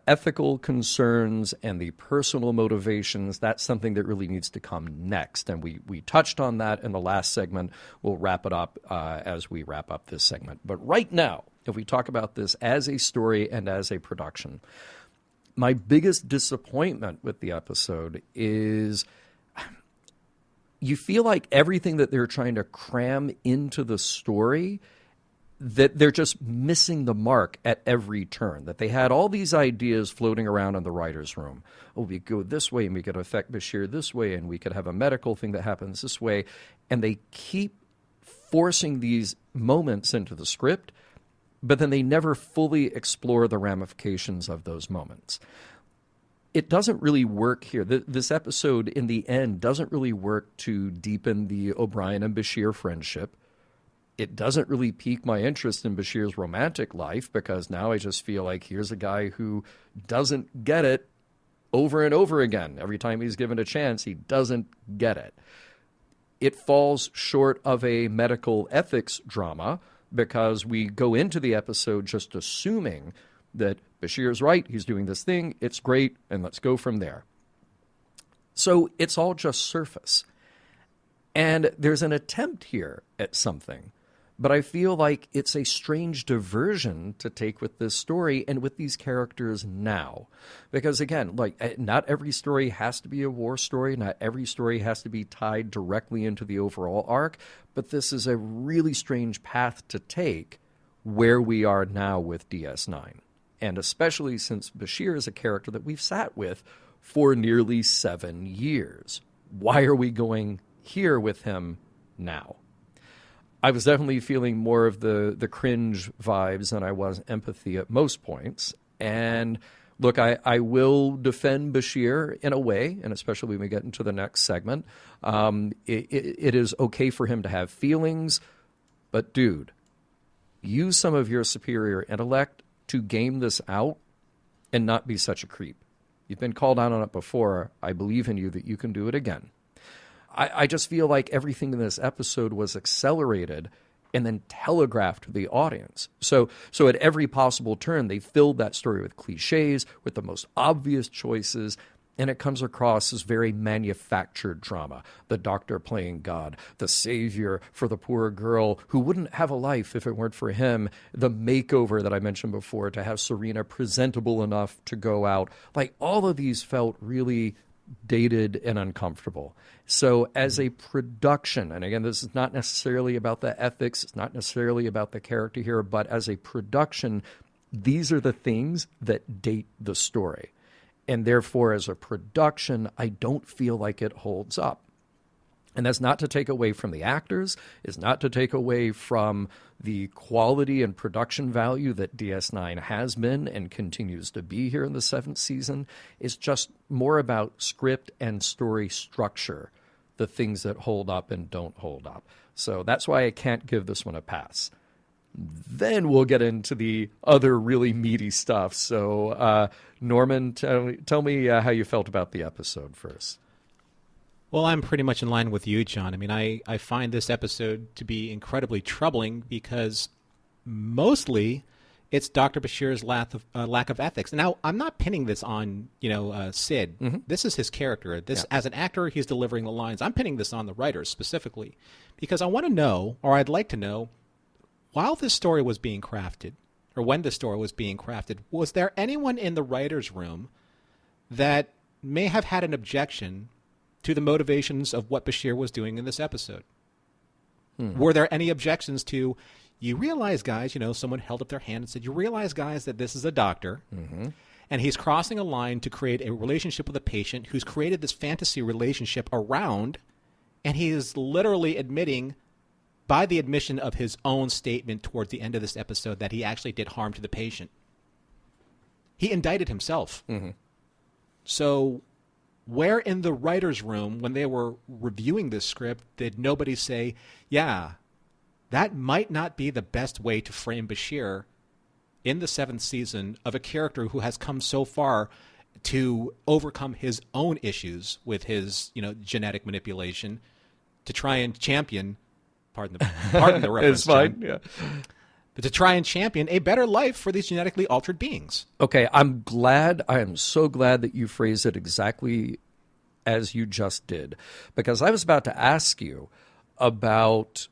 B: ethical concerns and the personal motivations, that's something that really needs to come next. And we touched on that in the last segment. We'll wrap it up as we wrap up this segment. But right now, if we talk about this as a story and as a production, my biggest disappointment with the episode is you feel like everything that they're trying to cram into the story, that they're just missing the mark at every turn, that they had all these ideas floating around in the writer's room. Oh, we go this way, and we could affect Bashir this way, and we could have a medical thing that happens this way. And they keep forcing these moments into the script, but then they never fully explore the ramifications of those moments. It doesn't really work here. This episode, in the end, doesn't really work to deepen the O'Brien and Bashir friendship. It doesn't really pique my interest in Bashir's romantic life because now I just feel like here's a guy who doesn't get it over and over again. Every time he's given a chance, he doesn't get it. it falls short of a medical ethics drama because we go into the episode just assuming that Bashir's right, he's doing this thing, it's great, and let's go from there. So it's all just surface. And there's an attempt here at something, but I feel like it's a strange diversion to take with this story and with these characters now. Because again, like, not every story has to be a war story, not every story has to be tied directly into the overall arc, but this is a really strange path to take where we are now with DS9. And especially since Bashir is a character that we've sat with for nearly 7 years. Why are we going here with him now? I was definitely feeling more of the cringe vibes than I was empathy at most points. And look, I will defend Bashir in a way, and especially when we get into the next segment. It is okay for him to have feelings, but dude, use some of your superior intellect to game this out and not be such a creep. You've been called out on it before. I believe in you that you can do it again. I just feel like everything in this episode was accelerated and then telegraphed to the audience. So at every possible turn, they filled that story with cliches, with the most obvious choices, and it comes across as very manufactured drama. The doctor playing God, the savior for the poor girl who wouldn't have a life if it weren't for him, the makeover that I mentioned before to have Sarina presentable enough to go out. Like, all of these felt really dated and uncomfortable. So as a production, and again, this is not necessarily about the ethics, it's not necessarily about the character here, but as a production, these are the things that date the story. And therefore, as a production, I don't feel like it holds up. And that's not to take away from the actors, it's not to take away from the quality and production value that DS9 has been and continues to be here in the 7th season. It's just more about script and story structure, the things that hold up and don't hold up. So that's why I can't give this one a pass. Then we'll get into the other really meaty stuff. So, Norman, tell me how you felt about the episode first.
D: Well, I'm pretty much in line with you, John. I mean, I find this episode to be incredibly troubling because mostly it's Dr. Bashir's lack of ethics. Now, I'm not pinning this on, Sid. Mm-hmm. This is his character. As an actor, he's delivering the lines. I'm pinning this on the writers specifically because I want to know, or I'd like to know, while this story was being crafted, or when this story was being crafted, was there anyone in the writer's room that may have had an objection to the motivations of what Bashir was doing in this episode? Were there any objections to, you realize, guys, someone held up their hand and said, you realize, guys, that this is a doctor, and he's crossing a line to create a relationship with a patient who's created this fantasy relationship around, and he is literally admitting, by the admission of his own statement towards the end of this episode, that he actually did harm to the patient. He indicted himself. So where in the writer's room, when they were reviewing this script, did nobody say, yeah, that might not be the best way to frame Bashir in the 7th season of a character who has come so far to overcome his own issues with his, genetic manipulation to try and champion, pardon the reference,
B: it's fine,
D: John,
B: yeah.
D: But to try and champion a better life for these genetically altered beings.
B: Okay, I am so glad that you phrased it exactly as you just did, because I was about to ask you about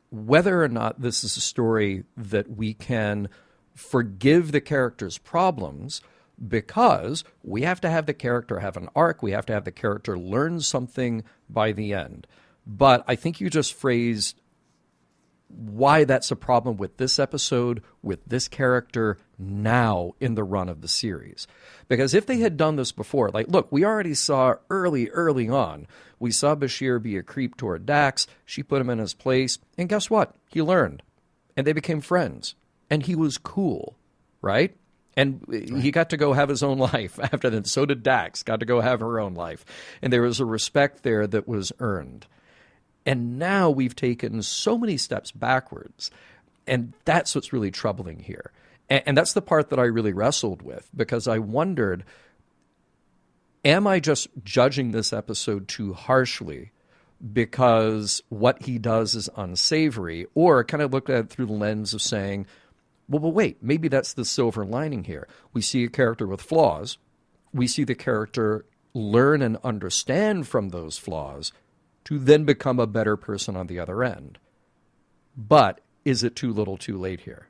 B: whether or not this is a story that we can forgive the character's problems, because we have to have the character have an arc, we have to have the character learn something by the end. But I think you just phrased why that's a problem with this episode, with this character now in the run of the series. Because if they had done this before, like, look, we already saw early on, we saw Bashir be a creep toward Dax, she put him in his place, and guess what? He learned. And they became friends. And he was cool, right? And he got to go have his own life after that. So did Dax, got to go have her own life. And there was a respect there that was earned. And now we've taken so many steps backwards, and that's what's really troubling here. And that's the part that I really wrestled with, because I wondered, am I just judging this episode too harshly because what he does is unsavory, or kind of look at it through the lens of saying, well, but wait, maybe that's the silver lining here. We see a character with flaws. We see the character learn and understand from those flaws to then become a better person on the other end. But is it too little too late here?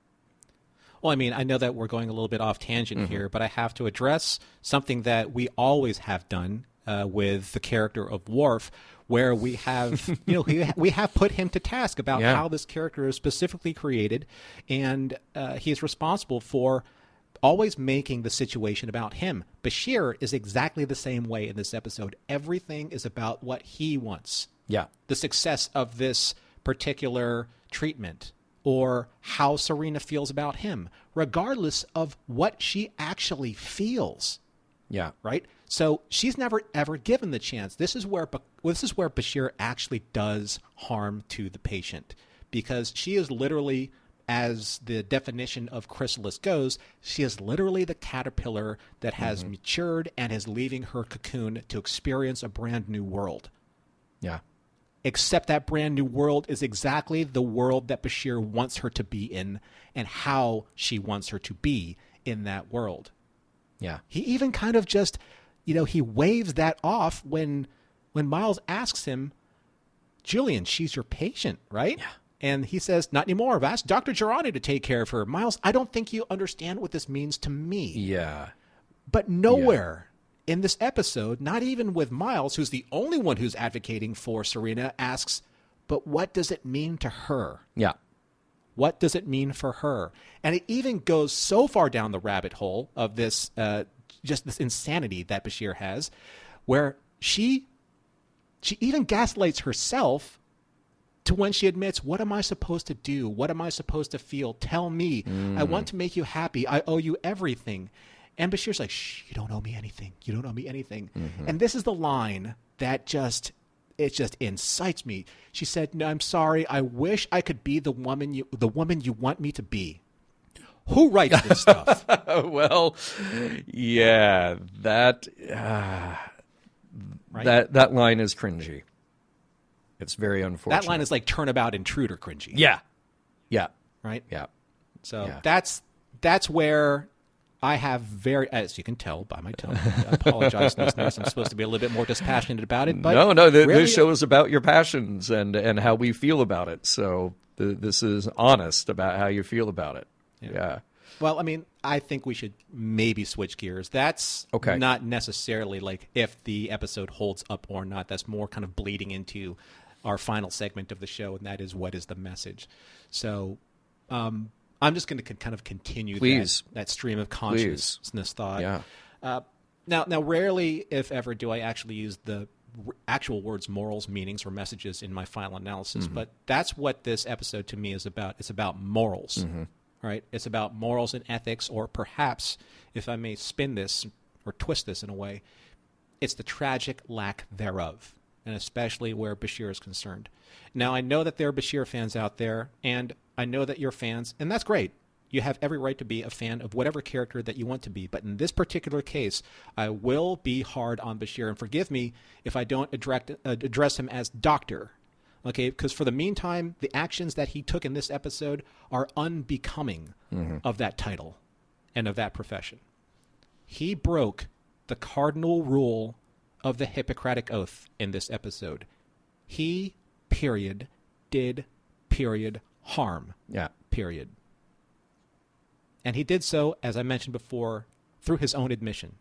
D: Well, I mean, I know that we're going a little bit off tangent here, but I have to address something that we always have done with the character of Worf, where we have, we have put him to task about how this character is specifically created, and he is responsible for always making the situation about him. Bashir is exactly the same way in this episode. Everything is about what he wants.
B: Yeah.
D: The success of this particular treatment, or how Sarina feels about him, regardless of what she actually feels.
B: Yeah.
D: Right? So she's never, ever given the chance. This is where Bashir actually does harm to the patient, because she is literally, as the definition of Chrysalis goes, she is literally the caterpillar that has matured and is leaving her cocoon to experience a brand new world.
B: Yeah.
D: Except that brand new world is exactly the world that Bashir wants her to be in, and how she wants her to be in that world.
B: Yeah.
D: He even kind of just, he waves that off when Miles asks him, Julian, she's your patient, right?
B: Yeah.
D: And he says, not anymore. I've asked Dr. Girani to take care of her. Miles, I don't think you understand what this means to me.
B: Yeah.
D: But nowhere in this episode, not even with Miles, who's the only one who's advocating for Sarina, asks, but what does it mean to her?
B: Yeah.
D: What does it mean for her? And it even goes so far down the rabbit hole of this, just this insanity that Bashir has, where she even gaslights herself to when she admits, what am I supposed to do? What am I supposed to feel? Tell me. I want to make you happy. I owe you everything. And Bashir's like, shh, you don't owe me anything. You don't owe me anything. And this is the line that just incites me. She said, no, I'm sorry. I wish I could be the woman you want me to be. Who writes this stuff?
B: Well, yeah, that line is cringy. It's very unfortunate.
D: That line is like turnabout intruder cringy.
B: Yeah. Yeah.
D: Right?
B: Yeah.
D: So that's where I have as you can tell by my tone, I apologize, listeners. I'm supposed to be a little bit more dispassionate about it. But
B: no, this show is about your passions and how we feel about it. So this is honest about how you feel about it. Yeah.
D: Well, I mean, I think we should maybe switch gears. That's not necessarily like if the episode holds up or not. That's more kind of bleeding into our final segment of the show, and that is, what is the message? So I'm just going to kind of continue that stream of consciousness thought.
B: Yeah.
D: Now, rarely, if ever, do I actually use the actual words morals, meanings, or messages in my final analysis, but that's what this episode to me is about. It's about morals. Right? It's about morals and ethics, or perhaps, if I may spin this or twist this in a way, it's the tragic lack thereof, and especially where Bashir is concerned. Now, I know that there are Bashir fans out there, and I know that you're fans, and that's great. You have every right to be a fan of whatever character that you want to be, but in this particular case, I will be hard on Bashir, and forgive me if I don't address him as Doctor. Okay, because for the meantime, the actions that he took in this episode are unbecoming of that title and of that profession. He broke the cardinal rule of the Hippocratic Oath in this episode. He, did, harm, period. And he did so, as I mentioned before, through his own admission.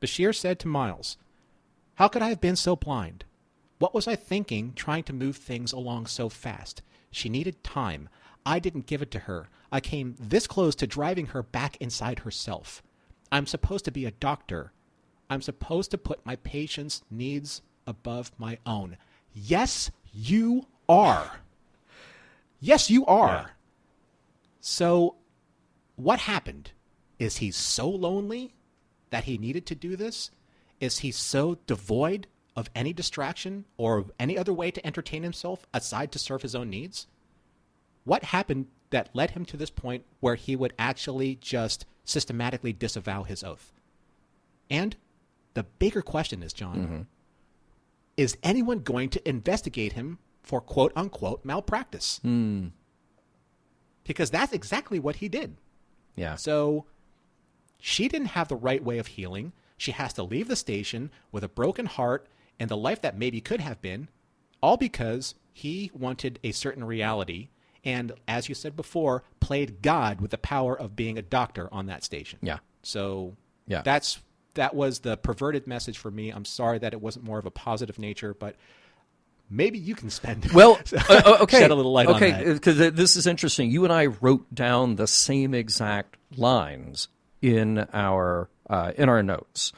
D: Bashir said to Miles, "How could I have been so blind? What was I thinking trying to move things along so fast? She needed time. I didn't give it to her. I came this close to driving her back inside herself. I'm supposed to be a doctor. I'm supposed to put my patient's needs above my own." Yes, you are. Yes, you are. Yeah. So what happened? Is he so lonely that he needed to do this? Is he so devoid of any distraction or any other way to entertain himself aside to serve his own needs? What happened that led him to this point where he would actually just systematically disavow his oath? And the bigger question is, John, is anyone going to investigate him for quote-unquote malpractice? Because that's exactly what he did.
B: Yeah.
D: So she didn't have the right way of healing. She has to leave the station with a broken heart and the life that maybe could have been, all because he wanted a certain reality and, as you said before, played God with the power of being a doctor on that station.
B: Yeah.
D: So
B: yeah.
D: that was the perverted message for me. I'm sorry that it wasn't more of a positive nature, but maybe you can shed a little light on that.
B: Okay, because this is interesting. You and I wrote down the same exact lines in our notes,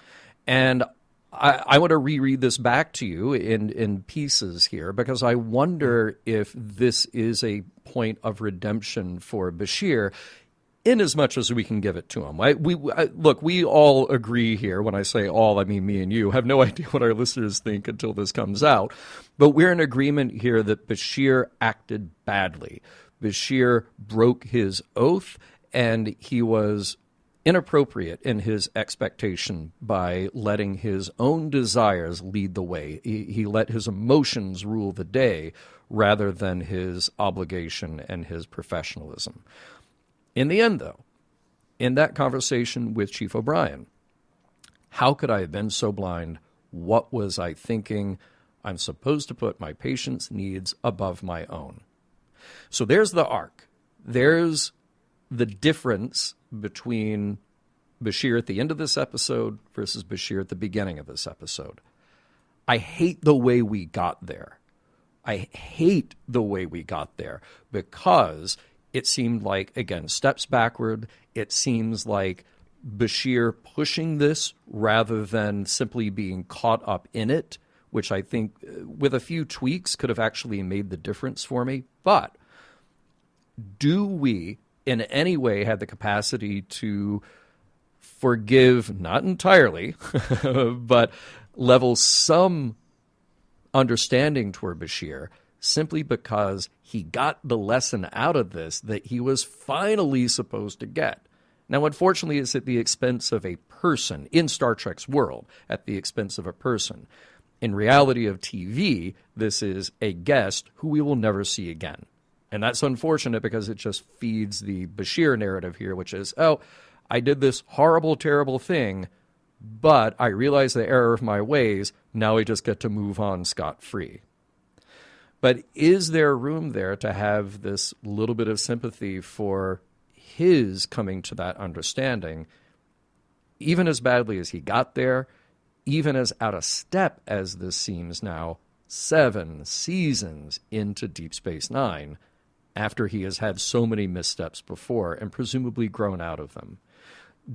B: and I want to reread this back to you in pieces here, because I wonder if this is a point of redemption for Bashir, in as much as we can give it to him. Look, we all agree here. When I say all, I mean me and you. Have no idea what our listeners think until this comes out. But we're in agreement here that Bashir acted badly. Bashir broke his oath, and he was inappropriate in his expectation by letting his own desires lead the way. He let his emotions rule the day rather than his obligation and his professionalism. In the end, though, in that conversation with Chief O'Brien, how could I have been so blind? What was I thinking? I'm supposed to put my patient's needs above my own. So there's the arc. There's the difference between Bashir at the end of this episode versus Bashir at the beginning of this episode. I hate the way we got there. I hate the way we got there because it seemed like, again, steps backward. It seems like Bashir pushing this rather than simply being caught up in it, which I think with a few tweaks could have actually made the difference for me. But do we in any way have the capacity to forgive, not entirely, but level some understanding toward Bashir simply because he got the lesson out of this that he was finally supposed to get? Now, unfortunately, it's at the expense of a person in Star Trek's world, at the expense of a person. In reality of TV, this is a guest who we will never see again. And that's unfortunate because it just feeds the Bashir narrative here, which is, oh, I did this horrible, terrible thing, but I realized the error of my ways. Now I just get to move on scot-free. But is there room there to have this little bit of sympathy for his coming to that understanding, even as badly as he got there, even as out of step as this seems now, 7 seasons into Deep Space Nine, after he has had so many missteps before and presumably grown out of them?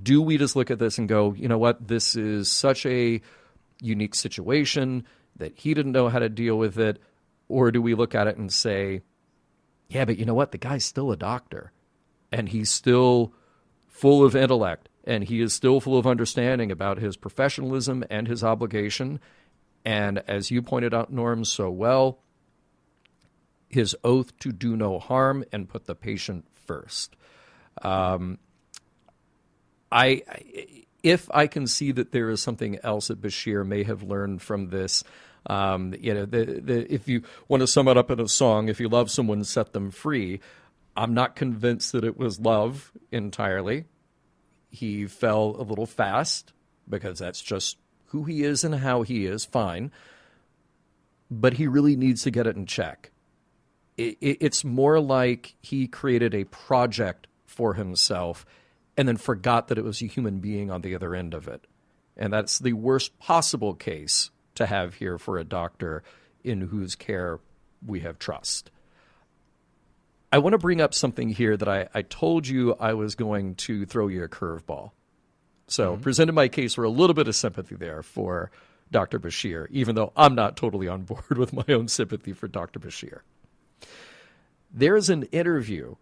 B: Do we just look at this and go, you know what, this is such a unique situation that he didn't know how to deal with it? Or do we look at it and say, yeah, but you know what, the guy's still a doctor, and he's still full of intellect, and he is still full of understanding about his professionalism and his obligation. And as you pointed out, Norm, so well, his oath to do no harm and put the patient first. If I can see that there is something else that Bashir may have learned from this, if you want to sum it up in a song, if you love someone, set them free. I'm not convinced that it was love entirely. He fell a little fast because that's just who he is and how he is, fine. But he really needs to get it in check. It's more like he created a project for himself and then forgot that it was a human being on the other end of it. And that's the worst possible case to have here for a doctor in whose care we have trust. I want to bring up something here that I told you I was going to throw you a curveball. So presented my case for a little bit of sympathy there for Dr. Bashir, even though I'm not totally on board with my own sympathy for Dr. Bashir. There is an interview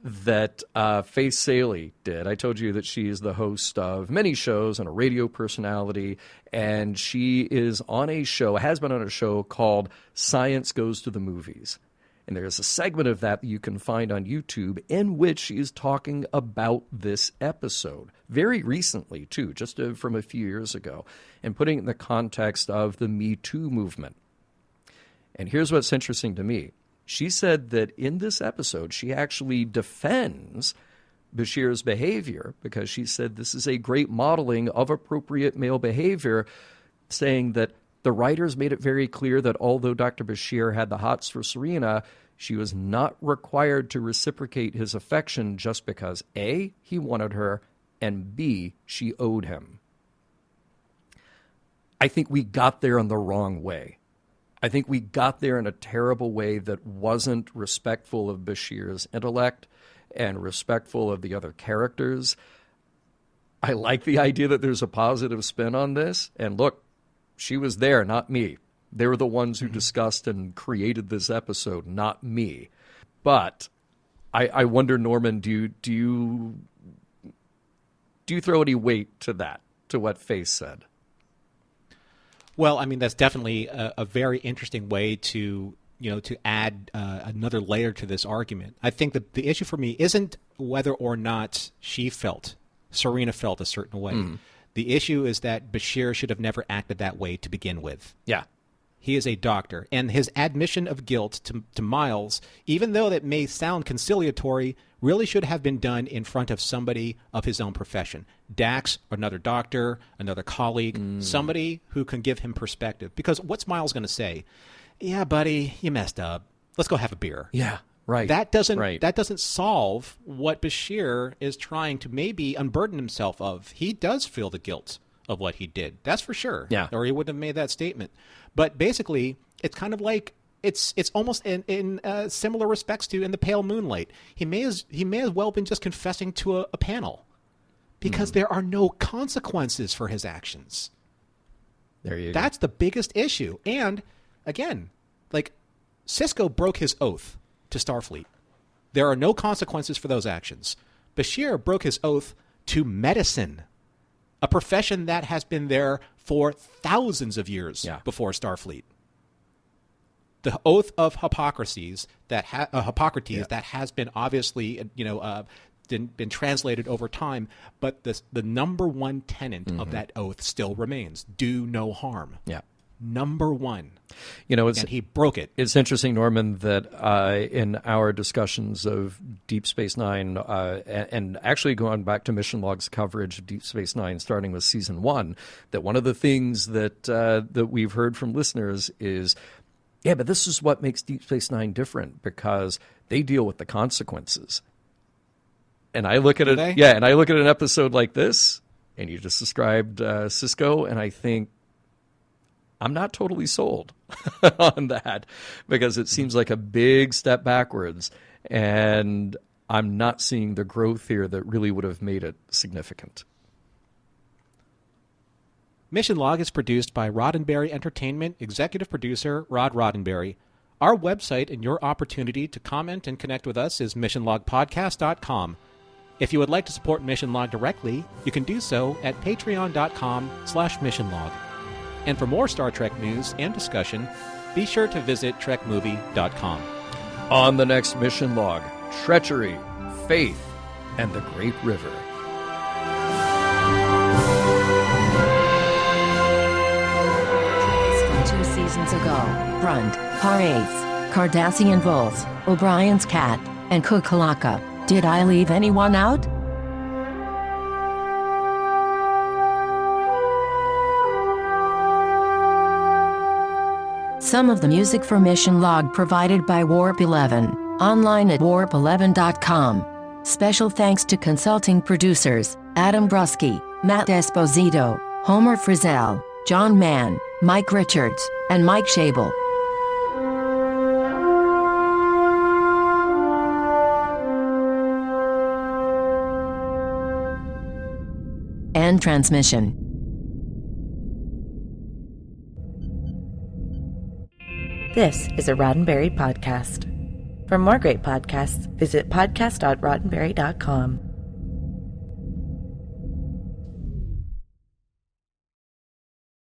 B: that Faith Saley did. I told you that she is the host of many shows and a radio personality, and she is on a show, has been on a show called Science Goes to the Movies. And there's a segment of that you can find on YouTube in which she is talking about this episode. Very recently, too, just from a few years ago, and putting it in the context of the Me Too movement. And here's what's interesting to me. She said that in this episode, she actually defends Bashir's behavior because she said this is a great modeling of appropriate male behavior, saying that the writers made it very clear that although Dr. Bashir had the hots for Sarina, she was not required to reciprocate his affection just because A, he wanted her, and B, she owed him. I think we got there in the wrong way. I think we got there in a terrible way that wasn't respectful of Bashir's intellect and respectful of the other characters. I like the idea that there's a positive spin on this. And look, she was there, not me. They were the ones who discussed and created this episode, not me. But I wonder, Norman, do you throw any weight to that, to what Faith said?
D: Well, I mean, that's definitely a very interesting way to add another layer to this argument. I think that the issue for me isn't whether or not Sarina felt a certain way. Mm. The issue is that Bashir should have never acted that way to begin with.
B: Yeah.
D: He is a doctor, and his admission of guilt to Miles, even though that may sound conciliatory, really should have been done in front of somebody of his own profession. Dax, another doctor, another colleague, somebody who can give him perspective. Because what's Miles going to say? Yeah, buddy, you messed up. Let's go have a beer.
B: Yeah, right.
D: That doesn't solve what Bashir is trying to maybe unburden himself of. He does feel the guilt of what he did. That's for sure.
B: Yeah.
D: Or he wouldn't have made that statement. But basically, it's kind of like it's almost in similar respects to In the Pale Moonlight. He may as well been just confessing to a panel because there are no consequences for his actions.
B: There you go.
D: That's the biggest issue. And again, like Sisko broke his oath to Starfleet. There are no consequences for those actions. Bashir broke his oath to medicine, a profession that has been there for thousands of years before Starfleet. The oath of Hippocrates that has been obviously been translated over time, but the number one tenet of that oath still remains: do no harm.
B: Yeah.
D: Number one.
B: And
D: he broke it.
B: It's interesting, Norman, that in our discussions of Deep Space Nine, and actually going back to Mission Log's coverage of Deep Space Nine, starting with Season 1, that one of the things that we've heard from listeners is, yeah, but this is what makes Deep Space Nine different, because they deal with the consequences. And I look at it, and I look at an episode like this, and you just described Sisko, and I think, I'm not totally sold on that, because it seems like a big step backwards, and I'm not seeing the growth here that really would have made it significant.
D: Mission Log is produced by Roddenberry Entertainment, executive producer Rod Roddenberry. Our website and your opportunity to comment and connect with us is missionlogpodcast.com. If you would like to support Mission Log directly, you can do so at patreon.com/missionlog. And for more Star Trek news and discussion, be sure to visit trekmovie.com.
B: On the next Mission Log, treachery, faith, and the Great River.
C: From 2 seasons ago, Brunt, Harace, Cardassian Wolf, O'Brien's Cat, and Kukulaka. Did I leave anyone out? Some of the music for Mission Log provided by Warp 11, online at warp11.com. Special thanks to consulting producers, Adam Brusky, Matt Esposito, Homer Frizzell, John Mann, Mike Richards, and Mike Schabel. End transmission.
A: This is a Roddenberry podcast. For more great podcasts, visit podcast.roddenberry.com.